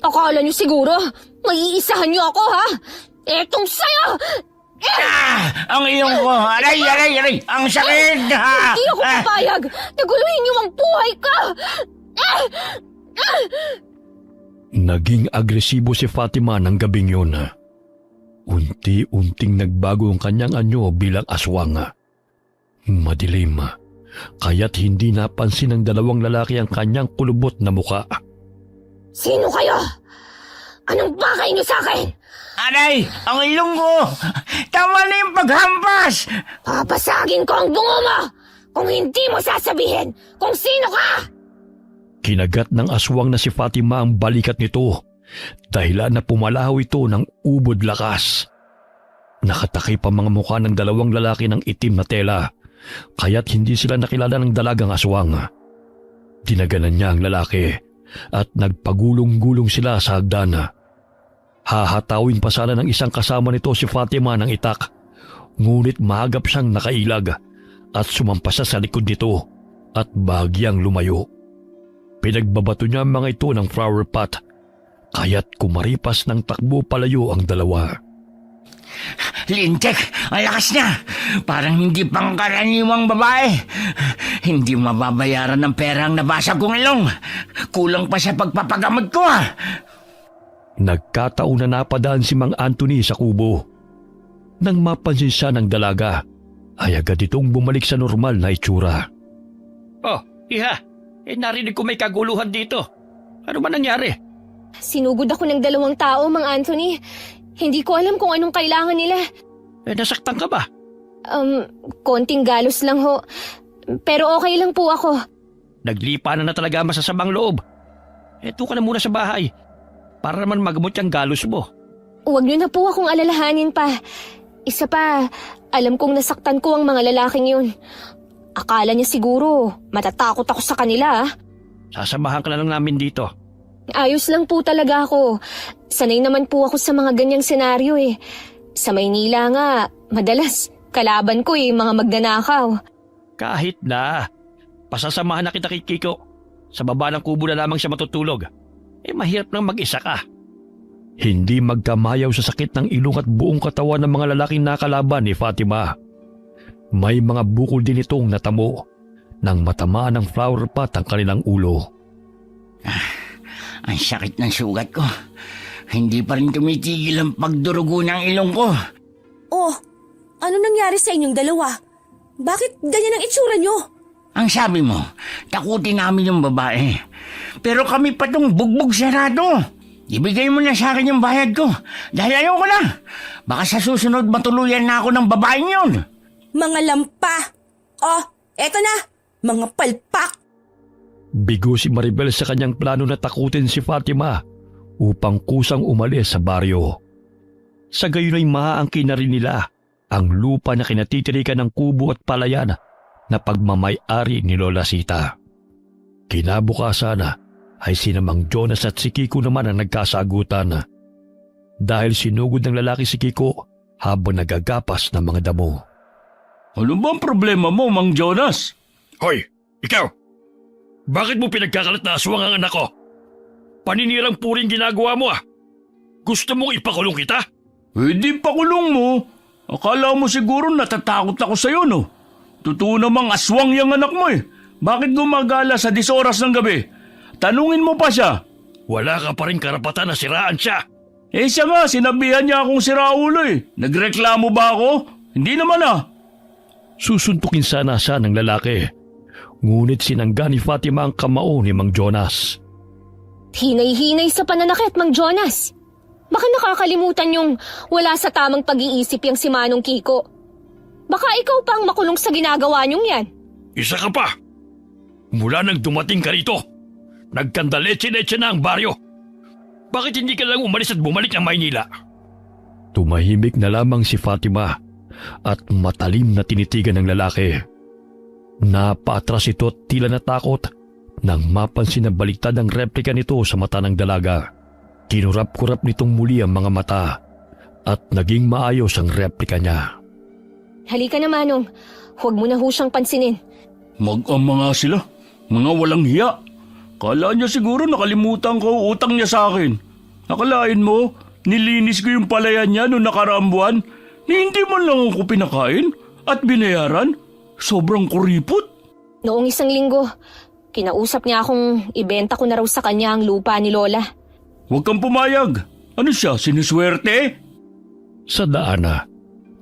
Akala niyo siguro, maiisahan niyo ako ha? Etong sayo! Ang iyong ko! Aray! Ang sakit! Hindi ako papayag! Naguluhin niyo ang buhay ko! Naging agresibo si Fatima ng gabing yun. Unti-unting nagbago ang kanyang anyo bilang aswang. Madilim, kaya't hindi napansin ng dalawang lalaki ang kanyang kulubot na muka. Sino kayo? Anong bakay niyo sa akin? Aray! Ang ilong ko! Tama na yung paghampas! Papasagin ko ang bungo mo kung hindi mo sasabihin kung sino ka! Kinagat ng aswang na si Fatima ang balikat nito, dahilan na pumalaw ito ng ubod lakas. Nakatakip ang mga mukha ng dalawang lalaki ng itim na tela, kaya't hindi sila nakilala ng dalagang aswang. Dinaganan niya ang lalaki at nagpagulong-gulong sila sa hagdan. Hahatawin pa sana ng isang kasama nito si Fatima ng itak, ngunit mahagap siyang nakailag at sumampas sa likod nito at bahagyang lumayo. Pinagbabato niya ang mga ito ng flower pot, kaya't kumaripas ng takbo palayo ang dalawa. Lintek, ang lakas niya. Parang hindi pangkaraniwang babae. Hindi mababayaran ng pera ang nabasag kong ilong. Kulang pa sa pagpapagamot ko Nagkataon na napadaan si Mang Anthony sa kubo. Nang mapansin siya ng dalaga, ay agad itong bumalik sa normal na itsura. Oh, iha, narinig ko may kaguluhan dito. Ano ba nangyari? Sinugod ako ng dalawang tao, Mang Anthony. Hindi ko alam kung anong kailangan nila. Nasaktan ka ba? Konting galos lang ho. Pero okay lang po ako. Naglipa na talaga ang masasamang loob. Eto ka na muna sa bahay para naman magamot yung galos mo. Huwag niyo na po akong alalahanin pa. Isa pa, alam kong nasaktan ko ang mga lalaking yun. Akala niya siguro matatakot ako sa kanila. Sasamahan ka na lang namin dito. Ayos lang po talaga ako. Sanay naman po ako sa mga ganyang senaryo eh. Sa Maynila nga, madalas kalaban ko mga magnanakaw. Kahit na, pasasamahan na kita kay Kiko. Sa baba ng kubo na lamang siya matutulog. Mahirap nang mag-isa ka. Hindi magkamayaw sa sakit ng ilong at buong katawan ng mga lalaking nakalaban ni Fatima. May mga bukol din itong natamo nang matamaan ng flower pot ang kanilang ulo. Ang sakit ng sugat ko. Hindi pa rin tumitigil ang pagdurugo ng ilong ko. Oh, ano nangyari sa inyong dalawa? Bakit ganyan ang itsura nyo? Ang sabi mo, takutin namin yung babae. Pero kami pa tong bugbog sarado. Ibigay mo na sa akin yung bayad ko. Dahil ayoko na. Baka sa susunod matuluyan na ako ng babaeng yun. Mga lampa! Oh, eto na! Mga palpak! Bigo si Maribel sa kanyang plano na takutin si Fatima upang kusang umalis sa baryo. Sa gayon ay maaangkin na rin nila ang lupa na kinatitirikan ng kubo at palayan na pagmamay-ari ni Lola Sita. Kinabukasan ay sinamang Jonas at si Kiko naman ang nagkasagutan dahil sinugod ng lalaki si Kiko habang nagagapas ng mga damo. Ano ba ang problema mo, Mang Jonas? Hoy, ikaw! Bakit mo pinagkakalat na aswang ang anak ko? Paninirang puring ginagawa mo Gusto mong ipakulong kita? Di pakulong mo. Akala mo siguro natatakot ako sa'yo, no? Totoo namang aswang yung anak mo Bakit gumagala sa 10 oras ng gabi? Tanungin mo pa siya. Wala ka pa rin karapatan na siraan siya. Siya nga, sinabihan niya akong siraulo Nagreklamo ba ako? Hindi naman Susuntukin sana siya ng lalaki, ngunit sinangga ni Fatima ang kamao ni Mang Jonas. Hinay-hinay sa pananakit, Mang Jonas. Baka nakakalimutan yung wala sa tamang pag-iisip yung si Manong Kiko. Baka ikaw pa ang makulong sa ginagawa niyong yan. Isa ka pa. Mula nang dumating ka rito, nagkandaletse-letse na ang baryo. Bakit hindi ka lang umalis at bumalik ng Maynila? Tumahimik na lamang si Fatima at matalim na tinitigan ng lalaki. Napaatras ito at tila natakot nang mapansin na baliktad ang replika nito sa mata ng dalaga. Kinurap-kurap nitong muli ang mga mata at naging maayos ang replika niya. Halika na, Manong. Huwag mo na ho siyang pansinin. Mag-ama nga sila. Mga walang hiya. Kala niya siguro nakalimutan ko utang niya sa akin. Akalain mo, nilinis ko yung palayan niya noong nakaraang buwan. Hindi man lang ako pinakain at binayaran. Sobrang kuripot. Noong 1 linggo, kinausap niya akong ibenta ko na raw sa kanya ang lupa ni Lola. Huwag kang pumayag. Ano siya, sinuswerte? Sa daana,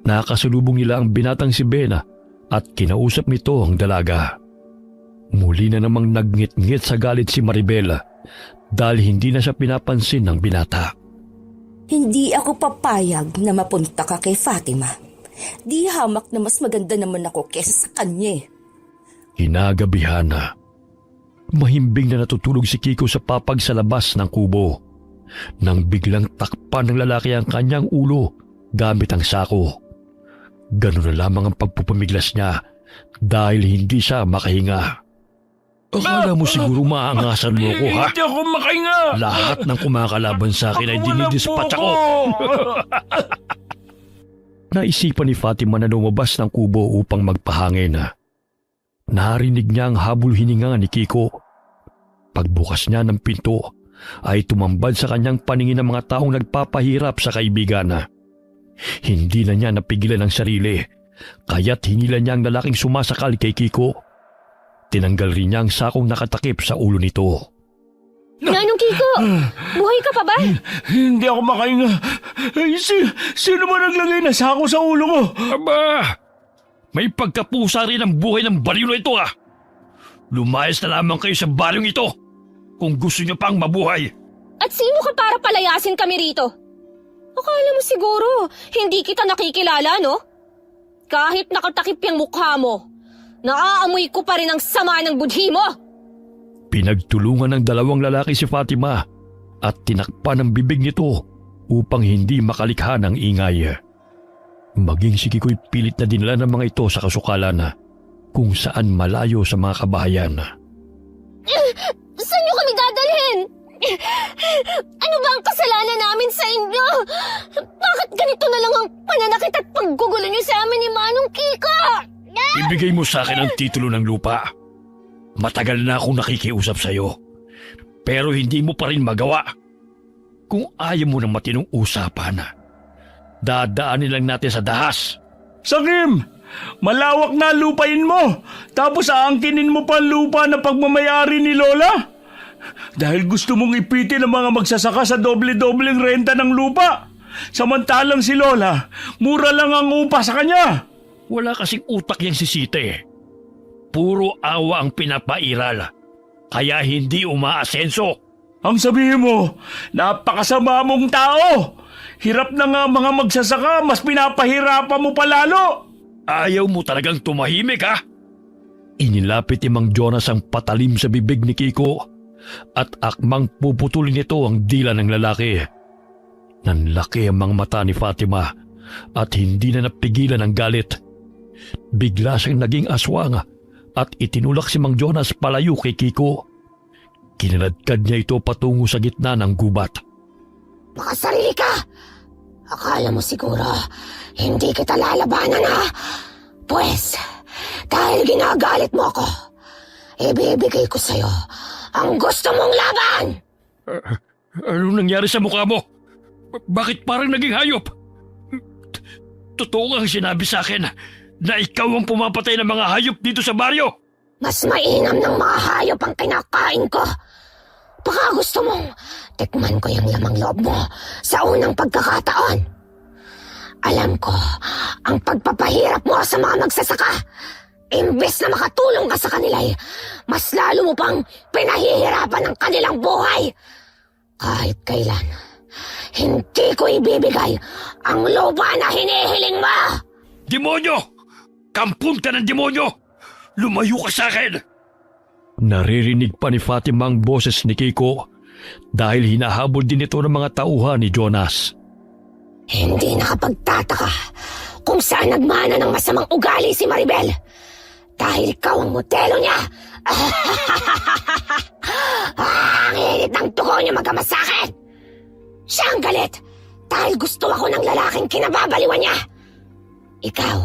nakasalubong nila ang binatang si Bena at kinausap nito ang dalaga. Muli na namang nagngit-ngit sa galit si Maribel dahil hindi na siya pinapansin ng binata. Hindi ako papayag na mapunta ka kay Fatima. Di hamak na mas maganda naman ako kesa sa kanya. Hinagabihan na. Mahimbing na natutulog si Kiko sa papag sa labas ng kubo nang biglang takpan ng lalaki ang kanyang ulo gamit ang sako. Ganun na lamang ang pagpupamiglas niya dahil hindi siya makahinga. Akala mo siguro maangasan mo ko, ha? Hindi ako makahinga. Lahat ng kumakalaban sa akin ay dinidispatch ako. Naisipan ni Fatima na lumabas ng kubo upang magpahangin. Narinig niya ang habol hininga ni Kiko. Pagbukas niya ng pinto ay tumambad sa kanyang paningin ang mga taong nagpapahirap sa kaibigan. Hindi na niya napigilan ang sarili, kaya't hinilan niya ang lalaking sumasakal kay Kiko. Tinanggal rin niya ang sakong nakatakip sa ulo nito. Manong Kiko, buhay ka pa ba? Hindi ako makahinga. Sino ba naglagay na sako sa ulo ko? Aba! May pagkapusa rin ang buhay ng baryo na ito Lumayas na lamang kayo sa baryong ito kung gusto niyo pang mabuhay. At sino ka para palayasin kami rito? Akala mo siguro, hindi kita nakikilala, no? Kahit nakatakip yung mukha mo, naaamoy ko pa rin ang sama ng budhi mo! Pinagtulungan ng dalawang lalaki si Fatima at tinakpan ang bibig nito upang hindi makalikha ng ingay. Maging si Kiko'y pilit na dinala ng mga ito sa kasukalan kung saan malayo sa mga kabahayan. Saan niyo kami dadalhin? Ano ba ang kasalanan namin sa inyo? Bakit ganito na lang ang pananakit at paggugulo niyo sa amin ni Manong Kiko? Ibigay mo sa akin ang titulo ng lupa. Matagal na akong nakikiusap sa'yo. Pero hindi mo pa rin magawa. Kung ayaw mo ng matinong usapan, dadaanin lang natin sa dahas. Sakim, malawak na lupain mo. Tapos aangkinin mo pa ang lupa na pagmamayari ni Lola? Dahil gusto mong ipitin ang mga magsasaka sa doble-dobleng renta ng lupa. Samantalang si Lola, mura lang ang upa sa kanya. Wala kasing utak yang sisite. Puro awa ang pinapairal. Kaya hindi umaasenso. Ang sabihin mo, napakasama mong tao. Hirap na nga mga magsasaka, mas pinapahirapan mo pa lalo. Ayaw mo talagang tumahimik, ha? Inilapit ni Mang Jonas ang patalim sa bibig ni Kiko at akmang puputulin nito ang dila ng lalaki. Nanlaki ang mga mata ni Fatima at hindi na napigilan ang galit. Bigla siyang naging aswang at itinulak si Mang Jonas palayo kay Kiko. Kinaladkad niya ito patungo sa gitna ng gubat. Makasarili ka! Akala mo siguro hindi kita lalabanan, ha? Pwes, dahil ginagalit mo ako, ibibigay ko sa'yo ang gusto mong laban! Anong nangyari sa mukha mo? Bakit parang naging hayop? Totoo ang sinabi sa akin na ikaw ang pumapatay ng mga hayop dito sa baryo. Mas mainam ng mga hayop ang kinakain ko. Baka gusto mong tikman ko yung lamang loob mo sa unang pagkakataon. Alam ko, ang pagpapahirap mo sa mga magsasaka, imbes na makatulong ka sa kanila, mas lalo mo pang pinahihirapan ang kanilang buhay. Kahit kailan, hindi ko ibibigay ang lupa na hinihiling mo! Demonyo! Kampun ka ng demonyo! Lumayo ka sa akin! Naririnig pa ni Fatima ang boses ni Kiko dahil hinahabol din ito ng mga tauhan ni Jonas. Hindi nakapagtataka kung saan nagmana ng masamang ugali si Maribel. Dahil ikaw ang modelo niya. Ang init ng tuko niya magama sa akin. Siya ang galit dahil gusto ako ng lalaking kinababaliwan niya. Ikaw,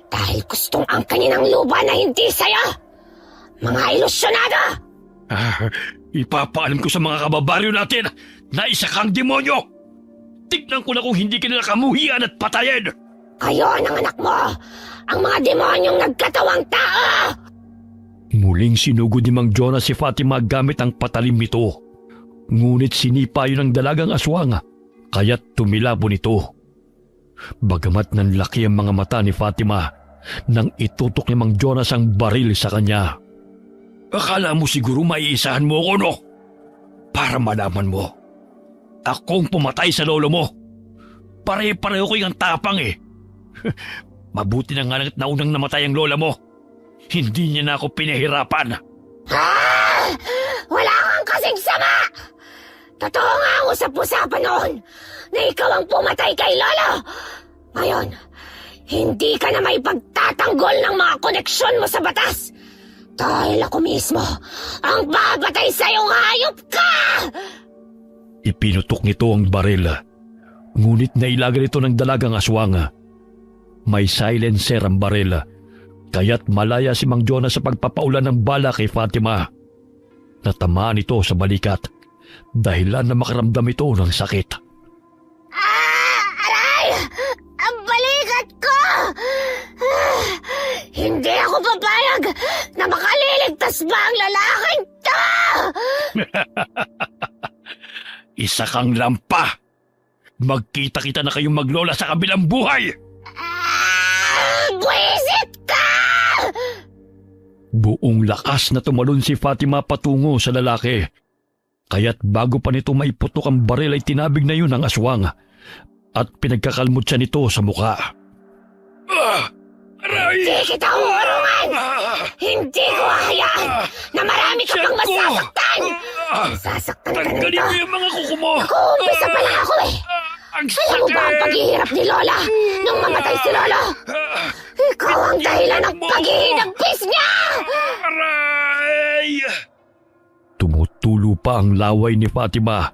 dahil gustong angkanin ang lupa na hindi sa'yo. Mga ilusyonado! Ipapaalam ko sa mga kababaryo natin na isa kang demonyo! Tignan ko na kung hindi ka nila kamuhian at patayin! Kayo ng anak mo, ang mga demonyong nagkatawang tao! Muling sinugod ni Mang Jonas si Fatima gamit ang patalim nito. Ngunit sinipa yun ng dalagang aswang, kaya't tumilapon ito. Bagamat nanlaki ang mga mata ni Fatima, nang itutok ni Mang Jonas ang baril sa kanya. Akala mo siguro maiisahan mo ako, no? Para malaman mo, akong pumatay sa lolo mo. Pare-pareho ko yung tapang eh. Mabuti na nga na unang namatay ang lola mo. Hindi niya na ako pinahirapan. Ha? Wala kang kasing sama! Totoo nga ang usap-usapan noon na ikaw ang pumatay kay Lolo. Ngayon, hindi ka na may pagtatanggol ng mga koneksyon mo sa batas. Dahil ako mismo ang babatay sa'yong hayop ka! Ipinutok nito ang baril, ngunit nailagan ito ng dalagang aswang. May silencer ang baril, kaya't malaya si Mang Jonas sa pagpapaulan ng bala kay Fatima. Natamaan ito sa balikat, dahilan na makaramdam ito ng sakit. Aray! Ang balikat ko! Hindi ako papayag na makaliligtas ba ang lalaking to! Isa kang lampa! Magkita-kita na kayong maglola sa kabilang buhay! Buwisit ka! Buong lakas na tumalon si Fatima patungo sa lalaki. Kaya't bago pa nito maiputok ang baril ay tinabig na yun ang aswang at pinagkakalmot siya nito sa mukha. Aray! Hindi kita uurungan! Hindi ko hahayaan na marami ka pang masasaktan! Masasaktan ka Tanggalin nito! mo yung mga kuko mo! Nag-uumpisa pa lang ako eh! Ang Alam mo ba ang paghihirap ni Lola nung mamatay si Lolo? Ikaw ang dahilan ng paghihinagpis niya! Aray! Tumutulo pa ang laway ni Fatima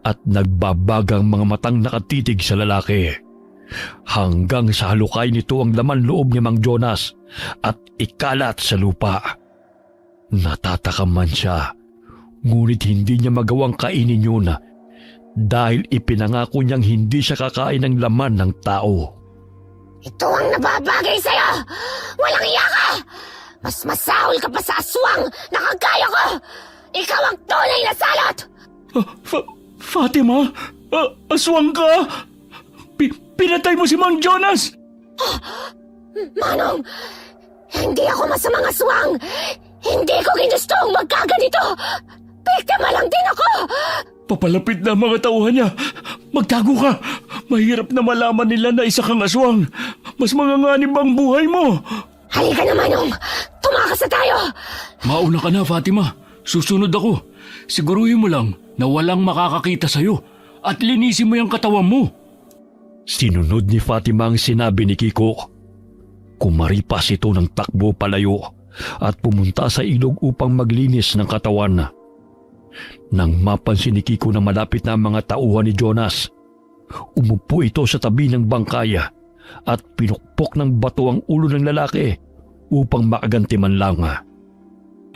at nagbabagang mga matang nakatitig sa lalaki. Hanggang sa halukay nito ang laman loob ni Mang Jonas at ikalat sa lupa. Natatakam man siya, ngunit hindi niya magawang kainin yun dahil ipinangako niyang hindi siya kakain ng laman ng tao. Ito ang nababagay sa'yo! Walang iya ka! Mas masahol ka pa sa aswang na kagaya ko! Ikaw ang tunay na salot! Fatima? Aswang ka? Pinatay mo si Mang Jonas? Manong, hindi ako masamang aswang! Hindi ko ginustong magkaganito! Biktima lang din ako! Papalapit na ang mga tauhan niya. Magtago ka. Mahirap na malaman nila na isa kang aswang. Mas manganganib ang buhay mo. Halika na, Manong! Tumakas na tayo! Mauna ka na, Fatima. Susunod ako. Siguruhin mo lang na walang makakakita sa'yo at linisin mo yung katawan mo. Sinunod ni Fatima ang sinabi ni Kiko. Kumaripas ito ng takbo palayo at pumunta sa ilog upang maglinis ng katawan. Nang mapansin ni Kiko na malapit na ang mga tauhan ni Jonas, umupo ito sa tabi ng bangkaya at pinukpok ng bato ang ulo ng lalaki upang makaganti man lang.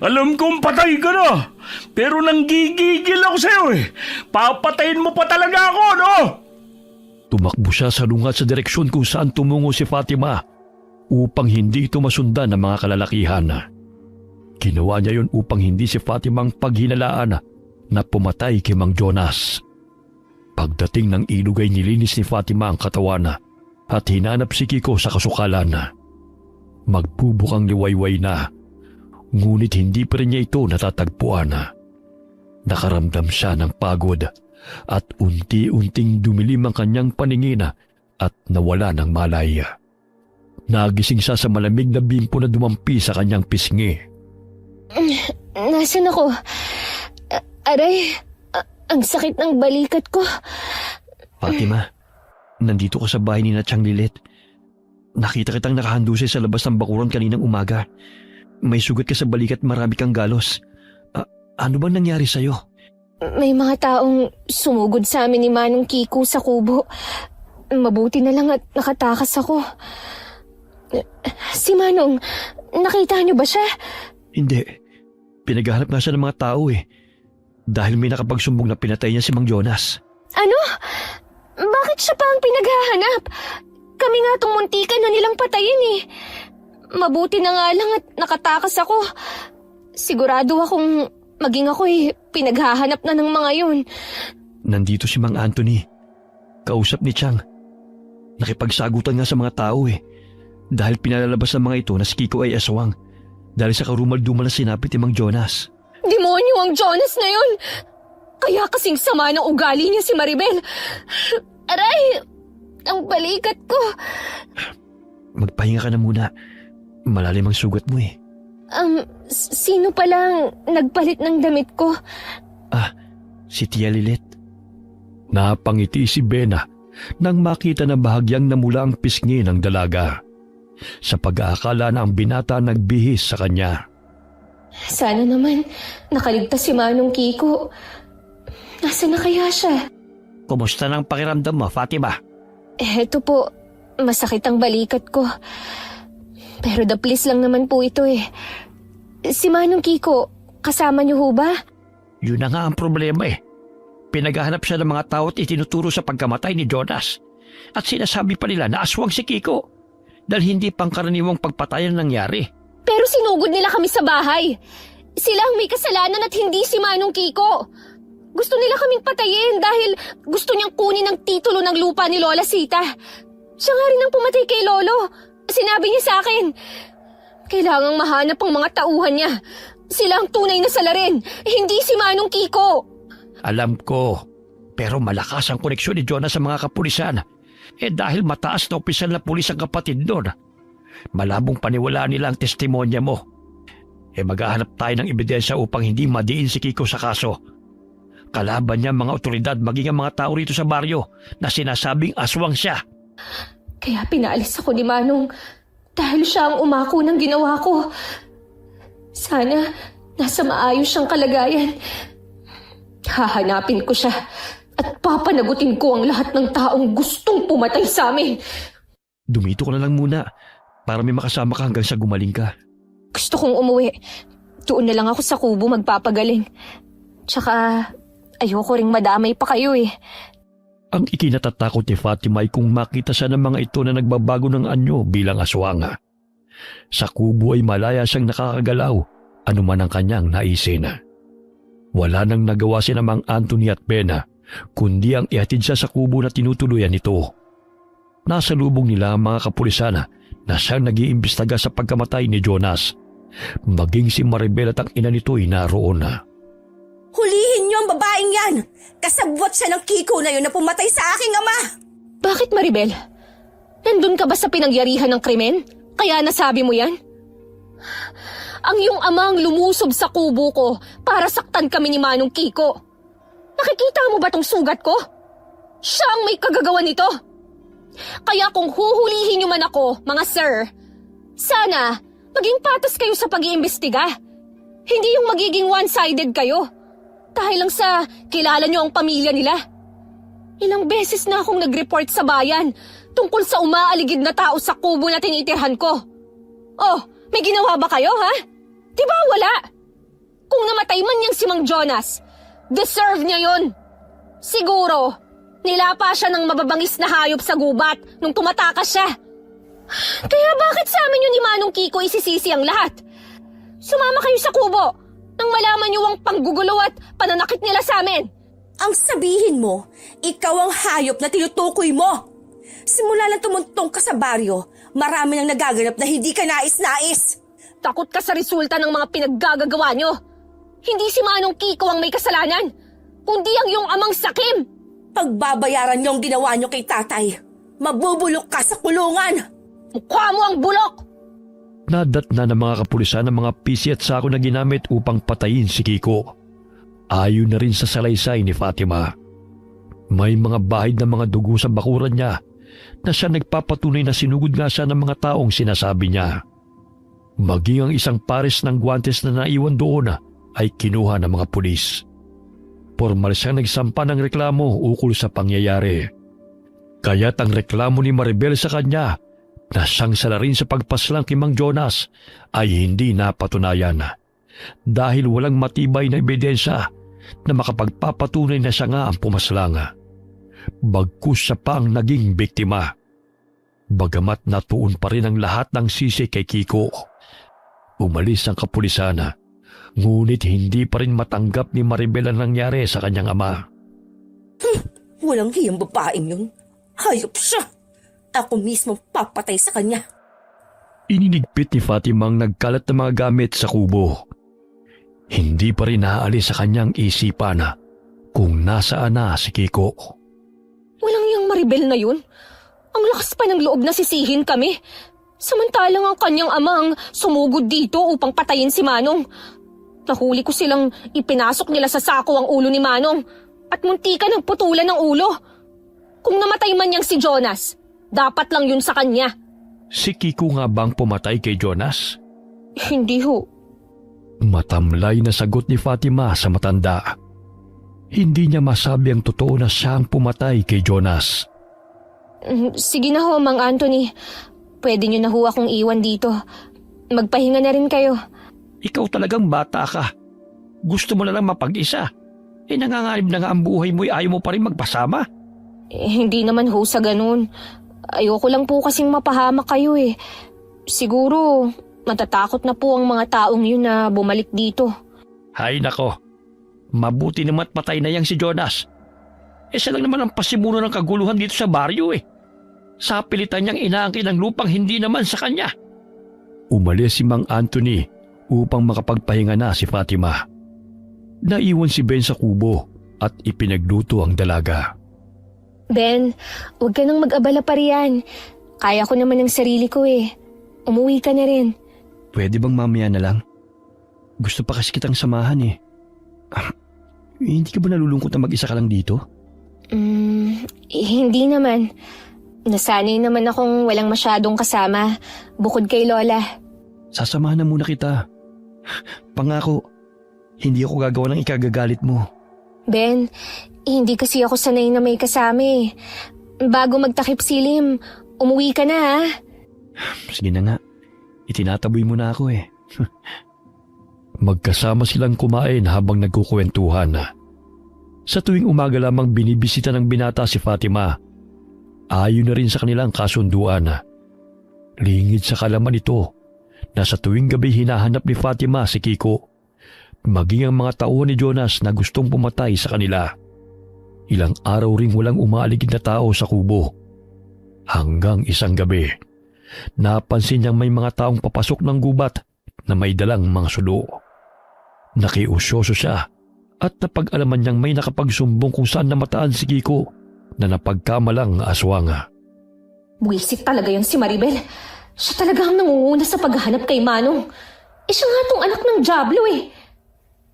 Alam kong patay ka na, pero nanggigigil ako sa'yo eh. Papatayin mo pa talaga ako, no? Tumakbo siya sa lungat sa direksyon kung saan tumungo si Fatima upang hindi ito masundan ng mga kalalakihan. Ginawa niya yon upang hindi si Fatima ang paghinalaan na pumatay kay Mang Jonas. Pagdating ng ilog ay nilinis ni Fatima ang katawan at hinanap si Kiko sa kasukalan. Magbubukang liwayway na, ngunit hindi pa rin niya ito natatagpuan. Nakaramdam siya ng pagod at unti-unting dumilim ang kanyang paningin at nawala ng malay. Nagising siya sa malamig na bimpo na dumampi sa kanyang pisngi. Nasaan ako? Aray, ang sakit ng balikat ko. Fatima, nandito ka sa bahay ni Natsyang Lilit. Nakita kitang nakahandusay sa labas ng bakuran kaninang umaga. May sugat ka sa balikat, marami kang galos. Ano bang nangyari sa'yo? May mga taong sumugod sa amin ni Manong Kiko sa kubo. Mabuti na lang at nakatakas ako. Si Manong, nakita niyo ba siya? Hindi. Pinaghahanap nga siya ng mga tao eh. Dahil may nakapagsumbong na pinatay niya si Mang Jonas. Ano? Bakit siya pa ang pinaghahanap? Kami nga itong muntikan na nilang patayin eh. Mabuti na nga lang at nakatakas ako. Sigurado akong maging ako pinaghahanap na ng mga yun. Nandito si Mang Anthony. Kausap ni Chang. Nakipagsagutan nga sa mga tao eh. Dahil pinalalabas ng mga ito na si Kiko ay aswang. Dahil sa karumal-dumal na sinapit ni Mang Jonas. Demonyo ang Jonas na yun! Kaya kasing sama ng ugali niya si Maribel. Aray! Ang balikat ko! Magpahinga ka na muna. Malalim ang sugat mo eh. Sino palang nagpalit ng damit ko? Si Tia Lilit. Napangiti si Bena nang makita na bahagyang namula ang pisngi ng dalaga. Sa pag-aakala na ang binata nagbihis sa kanya. Sana naman nakaligtas si Manong Kiko. Nasaan na kaya siya? Kumusta ng pakiramdam mo, Fatima? Eto po, masakit ang balikat ko. Pero daplis lang naman po ito eh. Si Manong Kiko, kasama niyo ho ba? Yun na nga ang problema eh. Pinaghahanap siya ng mga tao at itinuturo sa pagkamatay ni Jonas. At sinasabi pa nila na aswang si Kiko. Dahil hindi pangkaraniwang pagpatayan nangyari. Pero sinugod nila kami sa bahay. Sila ang may kasalanan at hindi si Manong Kiko. Gusto nila kaming patayin dahil gusto niyang kunin ang titulo ng lupa ni Lola Sita. Siya nga rin ang pumatay kay Lolo. Sinabi niya sa akin, kailangang mahanap ang mga tauhan niya. Sila ang tunay na salarin, hindi si Manong Kiko. Alam ko, pero malakas ang koneksyon ni Jonas sa mga kapulisan. Dahil mataas na opisyal na pulis ang kapatid doon. Malabong paniwalaan nila ang testimonya mo. Maghahanap tayo ng ebidensya upang hindi madiin si Kiko sa kaso. Kalaban niya mga otoridad maging ang mga tao rito sa baryo na sinasabing aswang siya. Kaya pinaalis ako ni Manong dahil siya ang umako ng ginawa ko. Sana nasa maayos siyang kalagayan. Hahanapin ko siya at papanagutin ko ang lahat ng taong gustong pumatay sa amin. Dumito ka na lang muna para may makasama ka hanggang sa gumaling ka. Gusto kong umuwi. Doon na lang ako sa kubo magpapagaling. Tsaka, ayoko ring madamay pa kayo eh. Ang ikinatatakot ni Fatima ay kung makita siya ng mga ito na nagbabago ng anyo bilang aswang. Sa kubo ay malaya siyang nakakagalaw, anuman ang kanyang naisin. Wala nang nagawa si Mang Anthony at Bena, kundi ang ihatid siya sa kubo na tinutuluyan nito. Nasa lubong nila ang mga kapulisan na siyang nag-iimbestiga sa pagkamatay ni Jonas. Maging si Maribel at ang ina nito'y naroon na. Hulihin niyo ang babaeng yan! Kasabwat siya ng Kiko na yun na pumatay sa aking ama! Bakit Maribel? Nandun ka ba sa pinangyarihan ng krimen? Kaya nasabi mo yan? Ang iyong amang lumusob sa kubo ko para saktan kami ni Manong Kiko. Nakikita mo ba tong sugat ko? Siya ang may kagagawa nito. Kaya kung huhulihin niyo man ako, mga sir, sana maging patas kayo sa pag-iimbestiga. Hindi yung magiging one-sided kayo. Dahil lang sa kilala niyo ang pamilya nila. Ilang beses na akong nag-report sa bayan tungkol sa umaaligid na tao sa kubo na tinitirhan ko. Oh, may ginawa ba kayo, ha? Diba wala? Kung namatay man niyang si Mang Jonas, deserve niya yon. Siguro, nilapa siya ng mababangis na hayop sa gubat nung tumatakas siya. Kaya bakit sa amin yun ni Manong Kiko isisisi ang lahat? Sumama kayo sa kubo nang malaman niyo ang panggugulo at pananakit nila sa amin. Ang sabihin mo, ikaw ang hayop na tinutukoy mo. Simula lang tumuntong ka sa baryo, marami nang nagaganap na hindi ka nais-nais. Takot ka sa resulta ng mga pinaggagawa niyo. Hindi si Manong Kiko ang may kasalanan, kundi ang iyong amang sakim. Pagbabayaran niyo ang ginawa niyo kay tatay, mabubulok ka sa kulungan. Mukha mo ang bulok! Nadatna ng mga kapulisan ang mga pisi at sako na ginamit upang patayin si Kiko. Ayon na rin sa salaysay ni Fatima. May mga bahid na mga dugo sa bakuran niya na siya nagpapatunay na sinugod nga siya ng mga taong sinasabi niya. Maging ang isang pares ng guwantes na naiwan doon ay kinuha ng mga pulis. Formal siyang nagsampa ng reklamo ukol sa pangyayari. Kaya't ang reklamo ni Maribel sa kanya na siyang sala rin sa pagpaslang kay Mang Jonas ay hindi napatunayan dahil walang matibay na ebidensya na makapagpapatunay na siya nga ang pumaslang. Bagkus siya pa ang naging biktima. Bagamat natuon pa rin ang lahat ng sisi kay Kiko. Umalis ang kapulisan, ngunit hindi pa rin matanggap ni Maribel ang nangyari sa kanyang ama. Walang hiyang babaeng yun. Hayop siya. Ako mismo papatay sa kanya. Ininigpit ni Fatima ang nagkalat na mga gamit sa kubo. Hindi pa rin naaalis sa kanyang isipan kung nasaan na si Kiko. Walang yung Maribel na yun. Ang lakas pa ng loob na sisihin kami. Samantalang ang kanyang amang sumugod dito upang patayin si Manong. Nahuli ko silang ipinasok nila sa sako ang ulo ni Manong at muntika ng putulan ng ulo. Kung namatay man niyang si Jonas, dapat lang yun sa kanya. Si Kiko nga bang pumatay kay Jonas? Hindi ho. Matamlay na sagot ni Fatima sa matanda. Hindi niya masabi ang totoo na siya ang pumatay kay Jonas. Sige na ho, Mang Anthony. Pwede niyo na ho akong iwan dito. Magpahinga na rin kayo. Ikaw talagang bata ka. Gusto mo na lang mapag-isa. Nanganganib na nga ang buhay mo, ayaw mo pa rin magpasama. Hindi naman ho sa ganun. Ayoko lang po kasing mapahamak kayo eh. Siguro, matatakot na po ang mga taong yun na bumalik dito. Hay nako, mabuti naman at patay na yang si Jonas. Siya lang naman ang pasimuno ng kaguluhan dito sa baryo eh. Sa pilitan niyang inaangkin ang lupang hindi naman sa kanya. Umalis si Mang Anthony upang makapagpahinga na si Fatima. Naiwan si Ben sa kubo at ipinagluto ang dalaga. Ben, huwag ka nang mag-abala pa riyan. Kaya ko naman ang sarili ko eh. Umuwi ka na rin. Pwede bang mamaya na lang? Gusto pa kasi kitang samahan eh. Hindi ka ba nalulungkot na mag-isa ka lang dito? Hindi naman. Nasanay naman akong walang masyadong kasama bukod kay Lola. Sasamahan na muna kita. Pangako, hindi ako gagawa ng ikagagalit mo. Ben, hindi kasi ako sanay na may kasama eh. Bago magtakip silim, umuwi ka na ha. Sige na nga, itinataboy mo na ako eh. Magkasama silang kumain habang nagkukwentuhan. Sa tuwing umaga lamang binibisita ng binata si Fatima. Ayon na rin sa kanilang kasunduan. Lingid sa kalaman ito na sa tuwing gabi hinahanap ni Fatima si Kiko, maging ang mga tauhan ni Jonas na gustong pumatay sa kanila. Ilang araw ring walang umaaligid na tao sa kubo. Hanggang isang gabi, napansin niyang may mga taong papasok ng gubat na may dalang mga sulo. Nakiusyoso siya at napag-alaman niyang may nakapagsumbong kung saan namataan si Kiko na napagkamalang aswanga. Buwisit talaga yon si Maribel. Siya talaga ang nangunguna sa paghahanap kay Manong. Siya nga tong anak ng Diablo eh.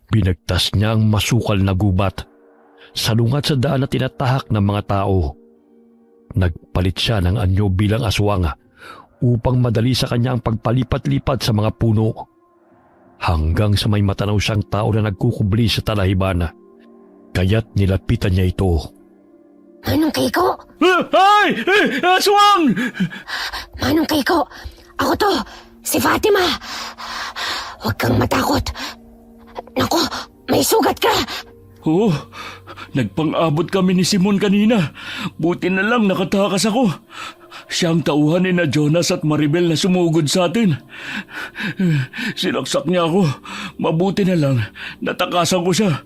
Binagtas niya ang masukal na gubat, salungat sa daan na tinatahak ng mga tao. Nagpalit siya ng anyo bilang aswanga upang madali sa kanya ang pagpalipat-lipat sa mga puno. Hanggang sa may matanaw siyang tao na nagkukubli sa talahiban. Kaya't nilapitan niya ito. Manong Kiko? Ay! Aswang! Manong Kiko, ako to, si Fatima. Huwag kang matakot. Naku, may sugat ka. Oo, nagpang-abot kami ni Simon kanina. Buti na lang nakatakas ako. Siya ang tauhan ni na Jonas at Maribel na sumugod sa atin. Sinaksak niya ako. Mabuti na lang, natakasan ko siya.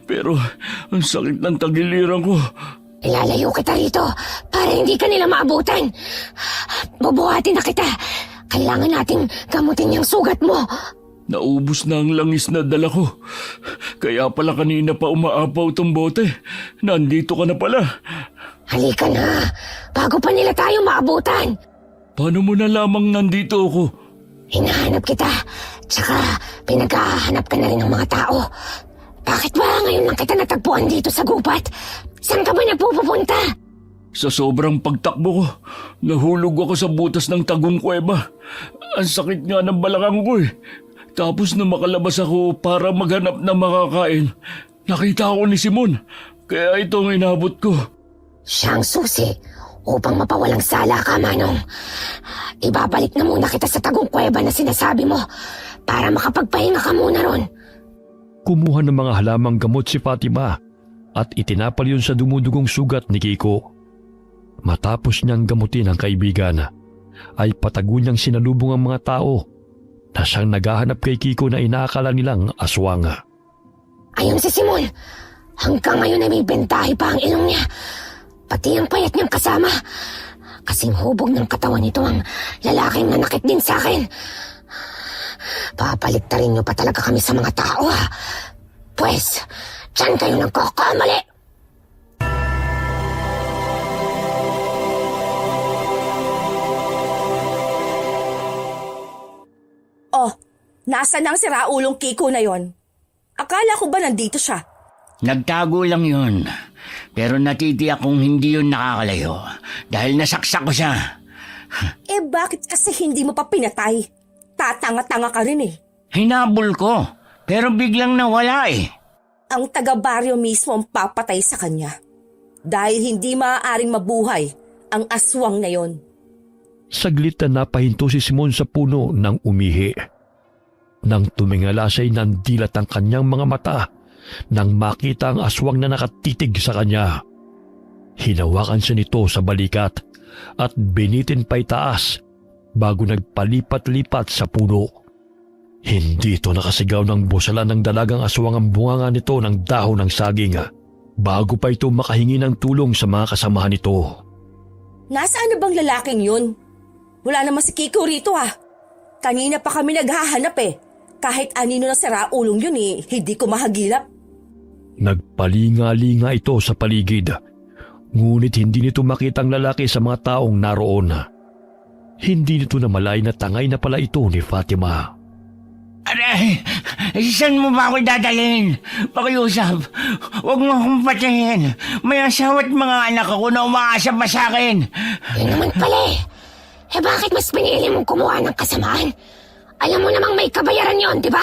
Pero ang sakit ng tagiliran ko. Ilalayo kita rito para hindi ka nila maabutan. Bubuhatin na kita. Kailangan nating gamutin yung sugat mo. Naubos na ang langis na dala ko. Kaya pala kanina pa umaapaw tong bote. Nandito ka na pala. Halika na, bago pa nila tayo maabutan. Paano mo na lamang nandito ako? Hinahanap kita, tsaka pinaghahanap ka na rin ng mga tao. Bakit ba ngayon lang kita natagpuan dito sa gubat? Saan ka ba nagpupunta? Sa sobrang pagtakbo ko, nahulog ako sa butas ng tagong kuweba. Ang sakit nga ng balakang ko eh. Tapos na makalabas ako para maghanap ng makakain, nakita ako ni Simon. Kaya ito ang inabot ko. Siya ang susi upang mapawalang sala ka, Manong. Ibabalik na muna kita sa tagong kuweba na sinasabi mo para makapagpahinga ka muna ron. Kumuha ng mga halamang gamot si Fatima at itinapal yun sa dumudugong sugat ni Kiko. Matapos niyang gamutin ang kaibigan, ay patago niyang sinalubong ang mga tao na siyang naghahanap kay Kiko na inaakala nilang aswanga. Ayun si Simon. Hanggang ngayon ay may bentahe pa ang ilong niya. Pati ang payat niyang kasama. Kasing hubog ng katawan nito ang lalaking nanakit din sa akin. Papaliktarin niyo pa talaga kami sa mga tao, ha? Pwes, diyan kayo nagkakamali. Oh, nasa nang si Raulong Kiko na yon? Akala ko ba nandito siya? Nagtago lang yun. Pero natitiyak kung hindi yun nakakalayo. Dahil nasaksak ko siya. Eh bakit kasi hindi mo pa pinatay? Tatanga-tanga ka rin eh. Hinabol ko. Pero biglang nawala eh. Ang taga-baryo mismo ang papatay sa kanya. Dahil hindi maaaring mabuhay ang aswang na yon. Saglit na napahinto si Simon sa puno nang umihi. Nang tumingala siya'y nandilat ang kanyang mga mata nang makita ang aswang na nakatitig sa kanya. Hinawakan siya nito sa balikat at binitin pa itaas bago nagpalipat-lipat sa puno. Hindi ito nakasigaw ng busalan ng dalagang aswang ang bunganga nito ng dahon ng saging bago pa ito makahingi ng tulong sa mga kasamahan nito. Nasaan na bang lalaking yun? Wala naman si Kiko rito ah. Kanina pa kami naghahanap eh. Kahit anino na si Raulong yun eh, hindi ko mahagilap. Nagpalinga-linga ito sa paligid, ngunit hindi nito makita ang lalaki sa mga taong naroon. Hindi nito namalay na tangay na pala ito ni Fatima. Aray! Saan mo ba ako dadalhin? Pakiusap, huwag mo akong patayin. May asawa at mga anak ako na umaasa pa sa akin. Yun naman pala eh. Eh bakit mas pinili mong kumuha ng kasamaan? Alam mo namang may kabayaran yon, di ba?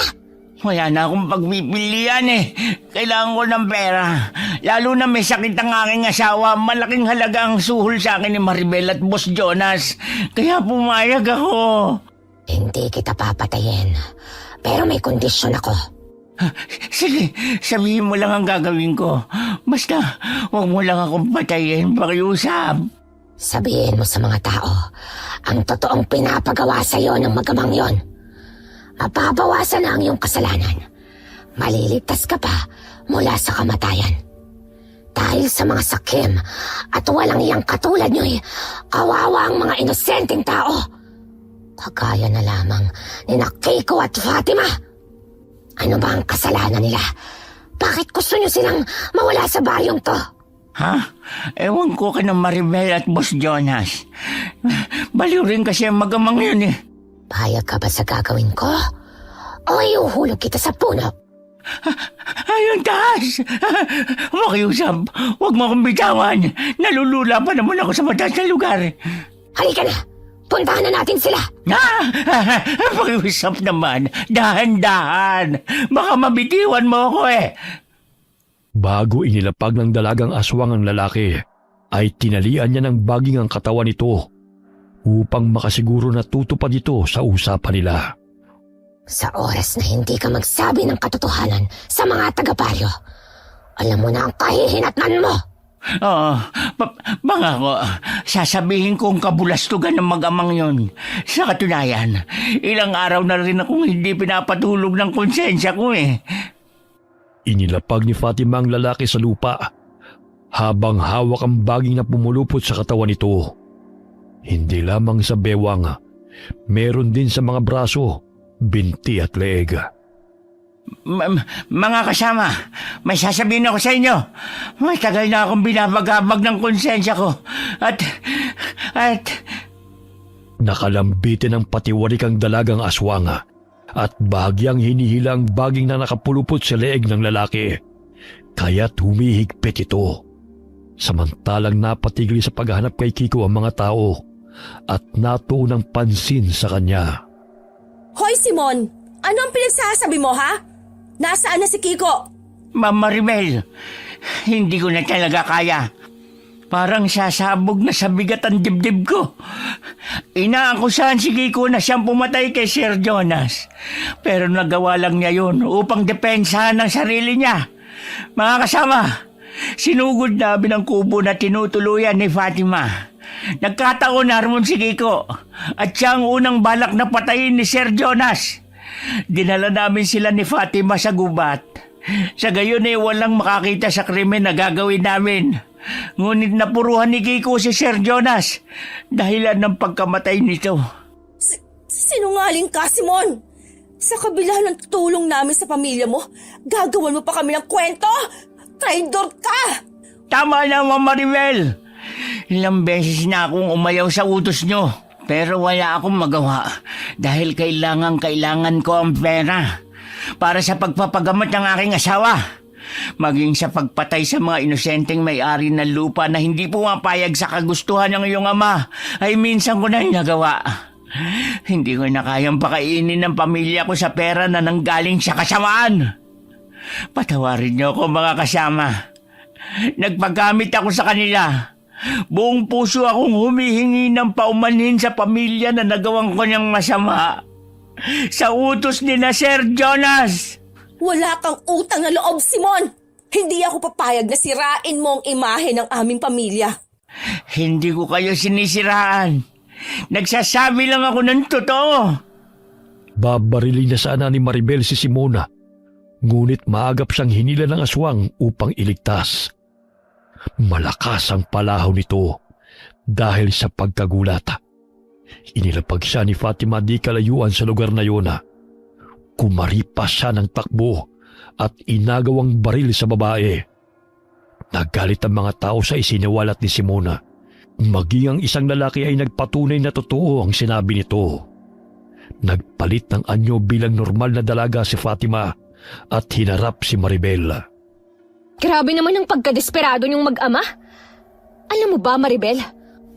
Wala na akong pagpipilian eh. Kailangan ko ng pera. Lalo na may sakit ang aking asawa. Malaking halaga ang suhol sa akin ni Maribel at Boss Jonas. Kaya pumayag ako. Hindi kita papatayin. Pero may kondisyon ako. Sige, sabihin mo lang ang gagawin ko. Basta, huwag mo lang akong patayin, pakiusap. Sabihin mo sa mga tao ang totoong pinapagawa sa iyo ng magamang yon. Mababawasan na ang iyong kasalanan. Maliligtas ka pa mula sa kamatayan. Dahil sa mga sakim at walang iyang katulad niyo'y kawawa ang mga inosenteng tao. Kagaya na lamang ni Keiko at Fatima. Ano ba ang kasalanan nila? Bakit gusto niyo silang mawala sa baryong to? Ha? Ewan ko ka ng Maribel at Boss Jonas. Baliw rin kasi ang magamang yun eh. Payag ka ba sa gagawin ko? O iuhulog kita sa puno? Ayun, taas! Makiusap, huwag mo akong bitawan. Nalulula pa naman ako sa mataas na lugar. Halika na! Puntahan na natin sila! Pakiusap naman, dahan-dahan. Baka mabitiwan mo ako eh. Bago inilapag ng dalagang aswang ang lalaki, ay tinalian niya ng baging ang katawan nito upang makasiguro na tutupad ito sa usapan nila. Sa oras na hindi ka magsabi ng katotohanan sa mga taga-baryo, alam mo na ang kahihinatnan mo! Oo, bangako, sasabihin kong kabulastugan ng magamang yon. Sa katunayan, ilang araw na rin akong hindi pinapatulog ng konsensya ko eh. Inilapag ni Fatima ang lalaki sa lupa habang hawak ang baging na pumulupot sa katawan nito. Hindi lamang sa bewang, meron din sa mga braso, binti at leeg. Mga kasama, may sasabihin ako sa inyo. Matagal na akong binabagabag ng konsensya ko. At... Nakalambitin ang patiwarik ang dalagang aswang at bahagyang hinihila ang baging na nakapulupot sa leeg ng lalaki. Kaya't humihigpit ito. Samantalang napatigil sa paghahanap kay Kiko ang mga tao at natuon ng pansin sa kanya. Hoy Simon, ano ang pinagsasabi mo ha? Nasaan na si Kiko? Mama Maribel, hindi ko na talaga kaya. Parang sasabog na sa bigat ang dibdib ko. Inaakusahan si Kiko na siyang pumatay kay Sir Jonas. Pero nagawa lang niya yun upang depensahan ang sarili niya. Mga kasama, sinugod namin ang kubo na tinutuluyan ni Fatima. Nagkataon na rin si Kiko at siya ang unang balak na patayin ni Sir Jonas. Dinala namin sila ni Fatima sa gubat. Sa gayon ay walang makakita sa krimen na gagawin namin. Ngunit napuruhan ni Kiko si Sir Jonas dahilan ng pagkamatay nito. Sinungaling ka, Simon! Sa kabila ng tulong namin sa pamilya mo, gagawan mo pa kami ng kwento? Traidor ka! Tama na, Mama Maribel! Ilang beses na akong umayaw sa utos nyo, pero wala akong magawa dahil kailangan ko ang pera para sa pagpapagamot ng aking asawa. Maging sa pagpatay sa mga inosenteng may-ari ng lupa na hindi pumapayag sa kagustuhan ng iyong ama ay minsan ko na nagawa. Hindi ko na kayang pakainin ng pamilya ko sa pera na nanggaling sa kasamaan. Patawarin niyo ako mga kasama. Nagpagamit ako sa kanila. Buong puso akong humihingi ng paumanhin sa pamilya na nagawang ko niyang masama. Sa utos ni na Sir Jonas. Wala kang utang na loob, Simon! Hindi ako papayag na sirain mo ang imahe ng aming pamilya. Hindi ko kayo sinisiraan. Nagsasabi lang ako ng totoo. Babarilin na sana ni Maribel si Simona, ngunit maagap siyang hinila ng aswang upang iligtas. Malakas ang palahaw nito dahil sa pagkagulat. Inilapag siya ni Fatima di kalayuan sa lugar na yun. Kumaripas siya ng takbo at inagawang baril sa babae. Nagalit ang mga tao sa isiniwalat ni Simona. Maging ang isang lalaki ay nagpatunay na totoo ang sinabi nito. Nagpalit ng anyo bilang normal na dalaga si Fatima at hinarap si Maribel. Grabe naman ang pagkadesperado niyong mag-ama. Alam mo ba, Maribel?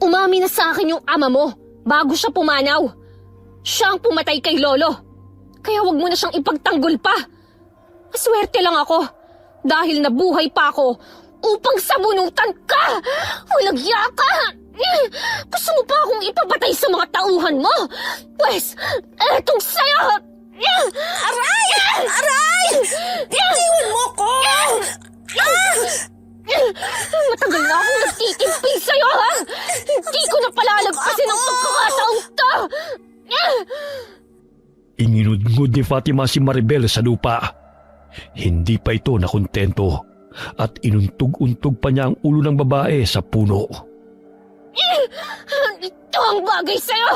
Umami na sa akin yung ama mo bago siya pumanaw. Siya ang pumatay kay Lolo. Kaya wag mo na siyang ipagtanggol pa. Maswerte lang ako dahil nabuhay pa ako upang sabunutan ka! Walang hiya ka! Gusto mo pa akong ipapatay sa mga tauhan mo? Pwes, etong sayo! Aray! Aray! Bitiwan mo ko! Matagal na akong nagtitimpi sa'yo, ha? Hindi ko na palalagpasin ang pagkakataong to! Inginudngod ni Fatima si Maribel sa lupa. Hindi pa ito nakontento at inuntog-untog pa niya ang ulo ng babae sa puno. Ito ang bagay sa'yo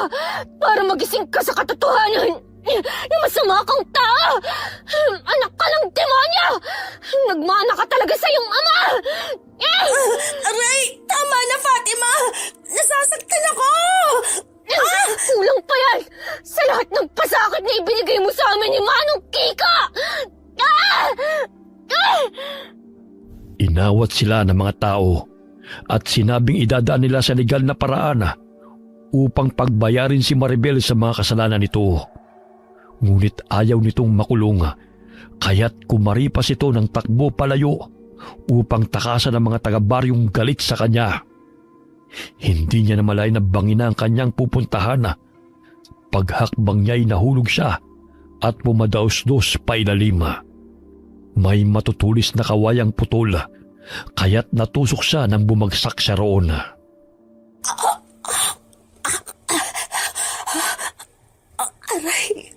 para magising ka sa katotohanan na masama kang tao. Anak ka ng demonyo. Nagmana ka talaga sa iyong ama. Aray! Tama na, Fatima! Nasasaktan ako! Kulang pa yan sa lahat ng pasakit na ibinigay mo sa amin ni Manong Kiko. Inawat sila ng mga tao at sinabing idadaan nila sa legal na paraan upang pagbayarin si Maribel sa mga kasalanan nito. Ngunit ayaw nitong makulong, kaya't kumaripas ito ng takbo palayo upang takasan ang mga taga-baryong galit sa kanya. Hindi niya namalay na bangina ang kanyang pupuntahan. Paghakbang niya'y nahulog siya at pumadaos-dos pa ilalim. May matutulis na kawayang putol, kaya't natusok siya nang bumagsak siya roon. Aray!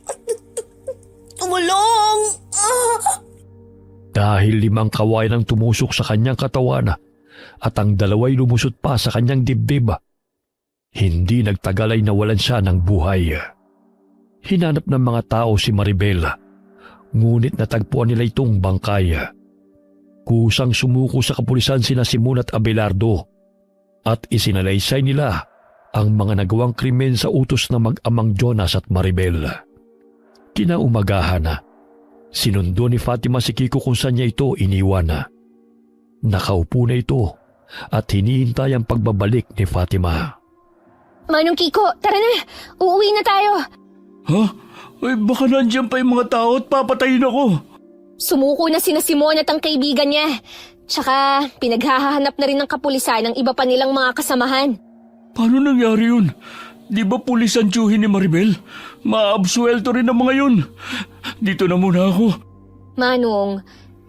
Tumulong! Dahil 5 kawayan ang tumusok sa kanyang katawan at ang 2 lumusot pa sa kanyang dibdib, hindi nagtagal ay nawalan siya ng buhay. Hinanap ng mga tao si Maribel, ngunit natagpuan nila itong bangkay. Kusang sumuko sa kapulisan sina Simon at Abelardo at isinalaysay nila ang mga nagawang krimen sa utos ng mag-amang Jonas at Maribel. Kinaumagahan, sinundo ni Fatima si Kiko kung saan niya ito iniwan. Nakaupo na ito at hinihintay ang pagbabalik ni Fatima. Manong Kiko, tara na. Uuwi na tayo. Ha? Ay, baka nandiyan pa yung mga tao at papatayin ako. Sumuko na sina Simon at ang kaibigan niya. Tsaka pinaghahanap na rin ng kapulisan ng iba pa nilang mga kasamahan. Paano nangyari yun? Di ba pulis ang tiyuhin ni Maribel? Maabsuelto rin ang mga yun. Dito na muna ako. Manong,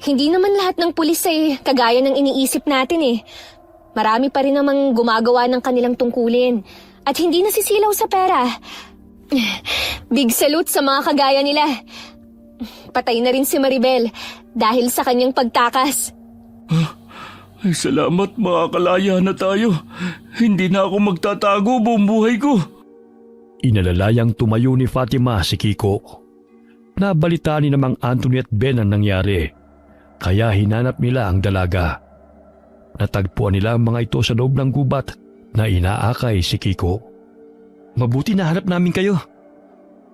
hindi naman lahat ng pulis ay kagaya ng iniisip natin eh. Marami pa rin namang gumagawa ng kanilang tungkulin at hindi nasisilaw sa pera. Big salute sa mga kagaya nila. Patay na rin si Maribel dahil sa kanyang pagtakas. Ay, salamat, makakalaya na tayo. Hindi na ako magtatago buong buhay ko. Inalalayang tumayo ni Fatima si Kiko. Nabalitaan ni namang Anthony at Ben ang nangyari, kaya hinanap nila ang dalaga. Natagpuan nila ang mga ito sa loob ng gubat na inaakay si Kiko. Mabuti na hanap namin kayo.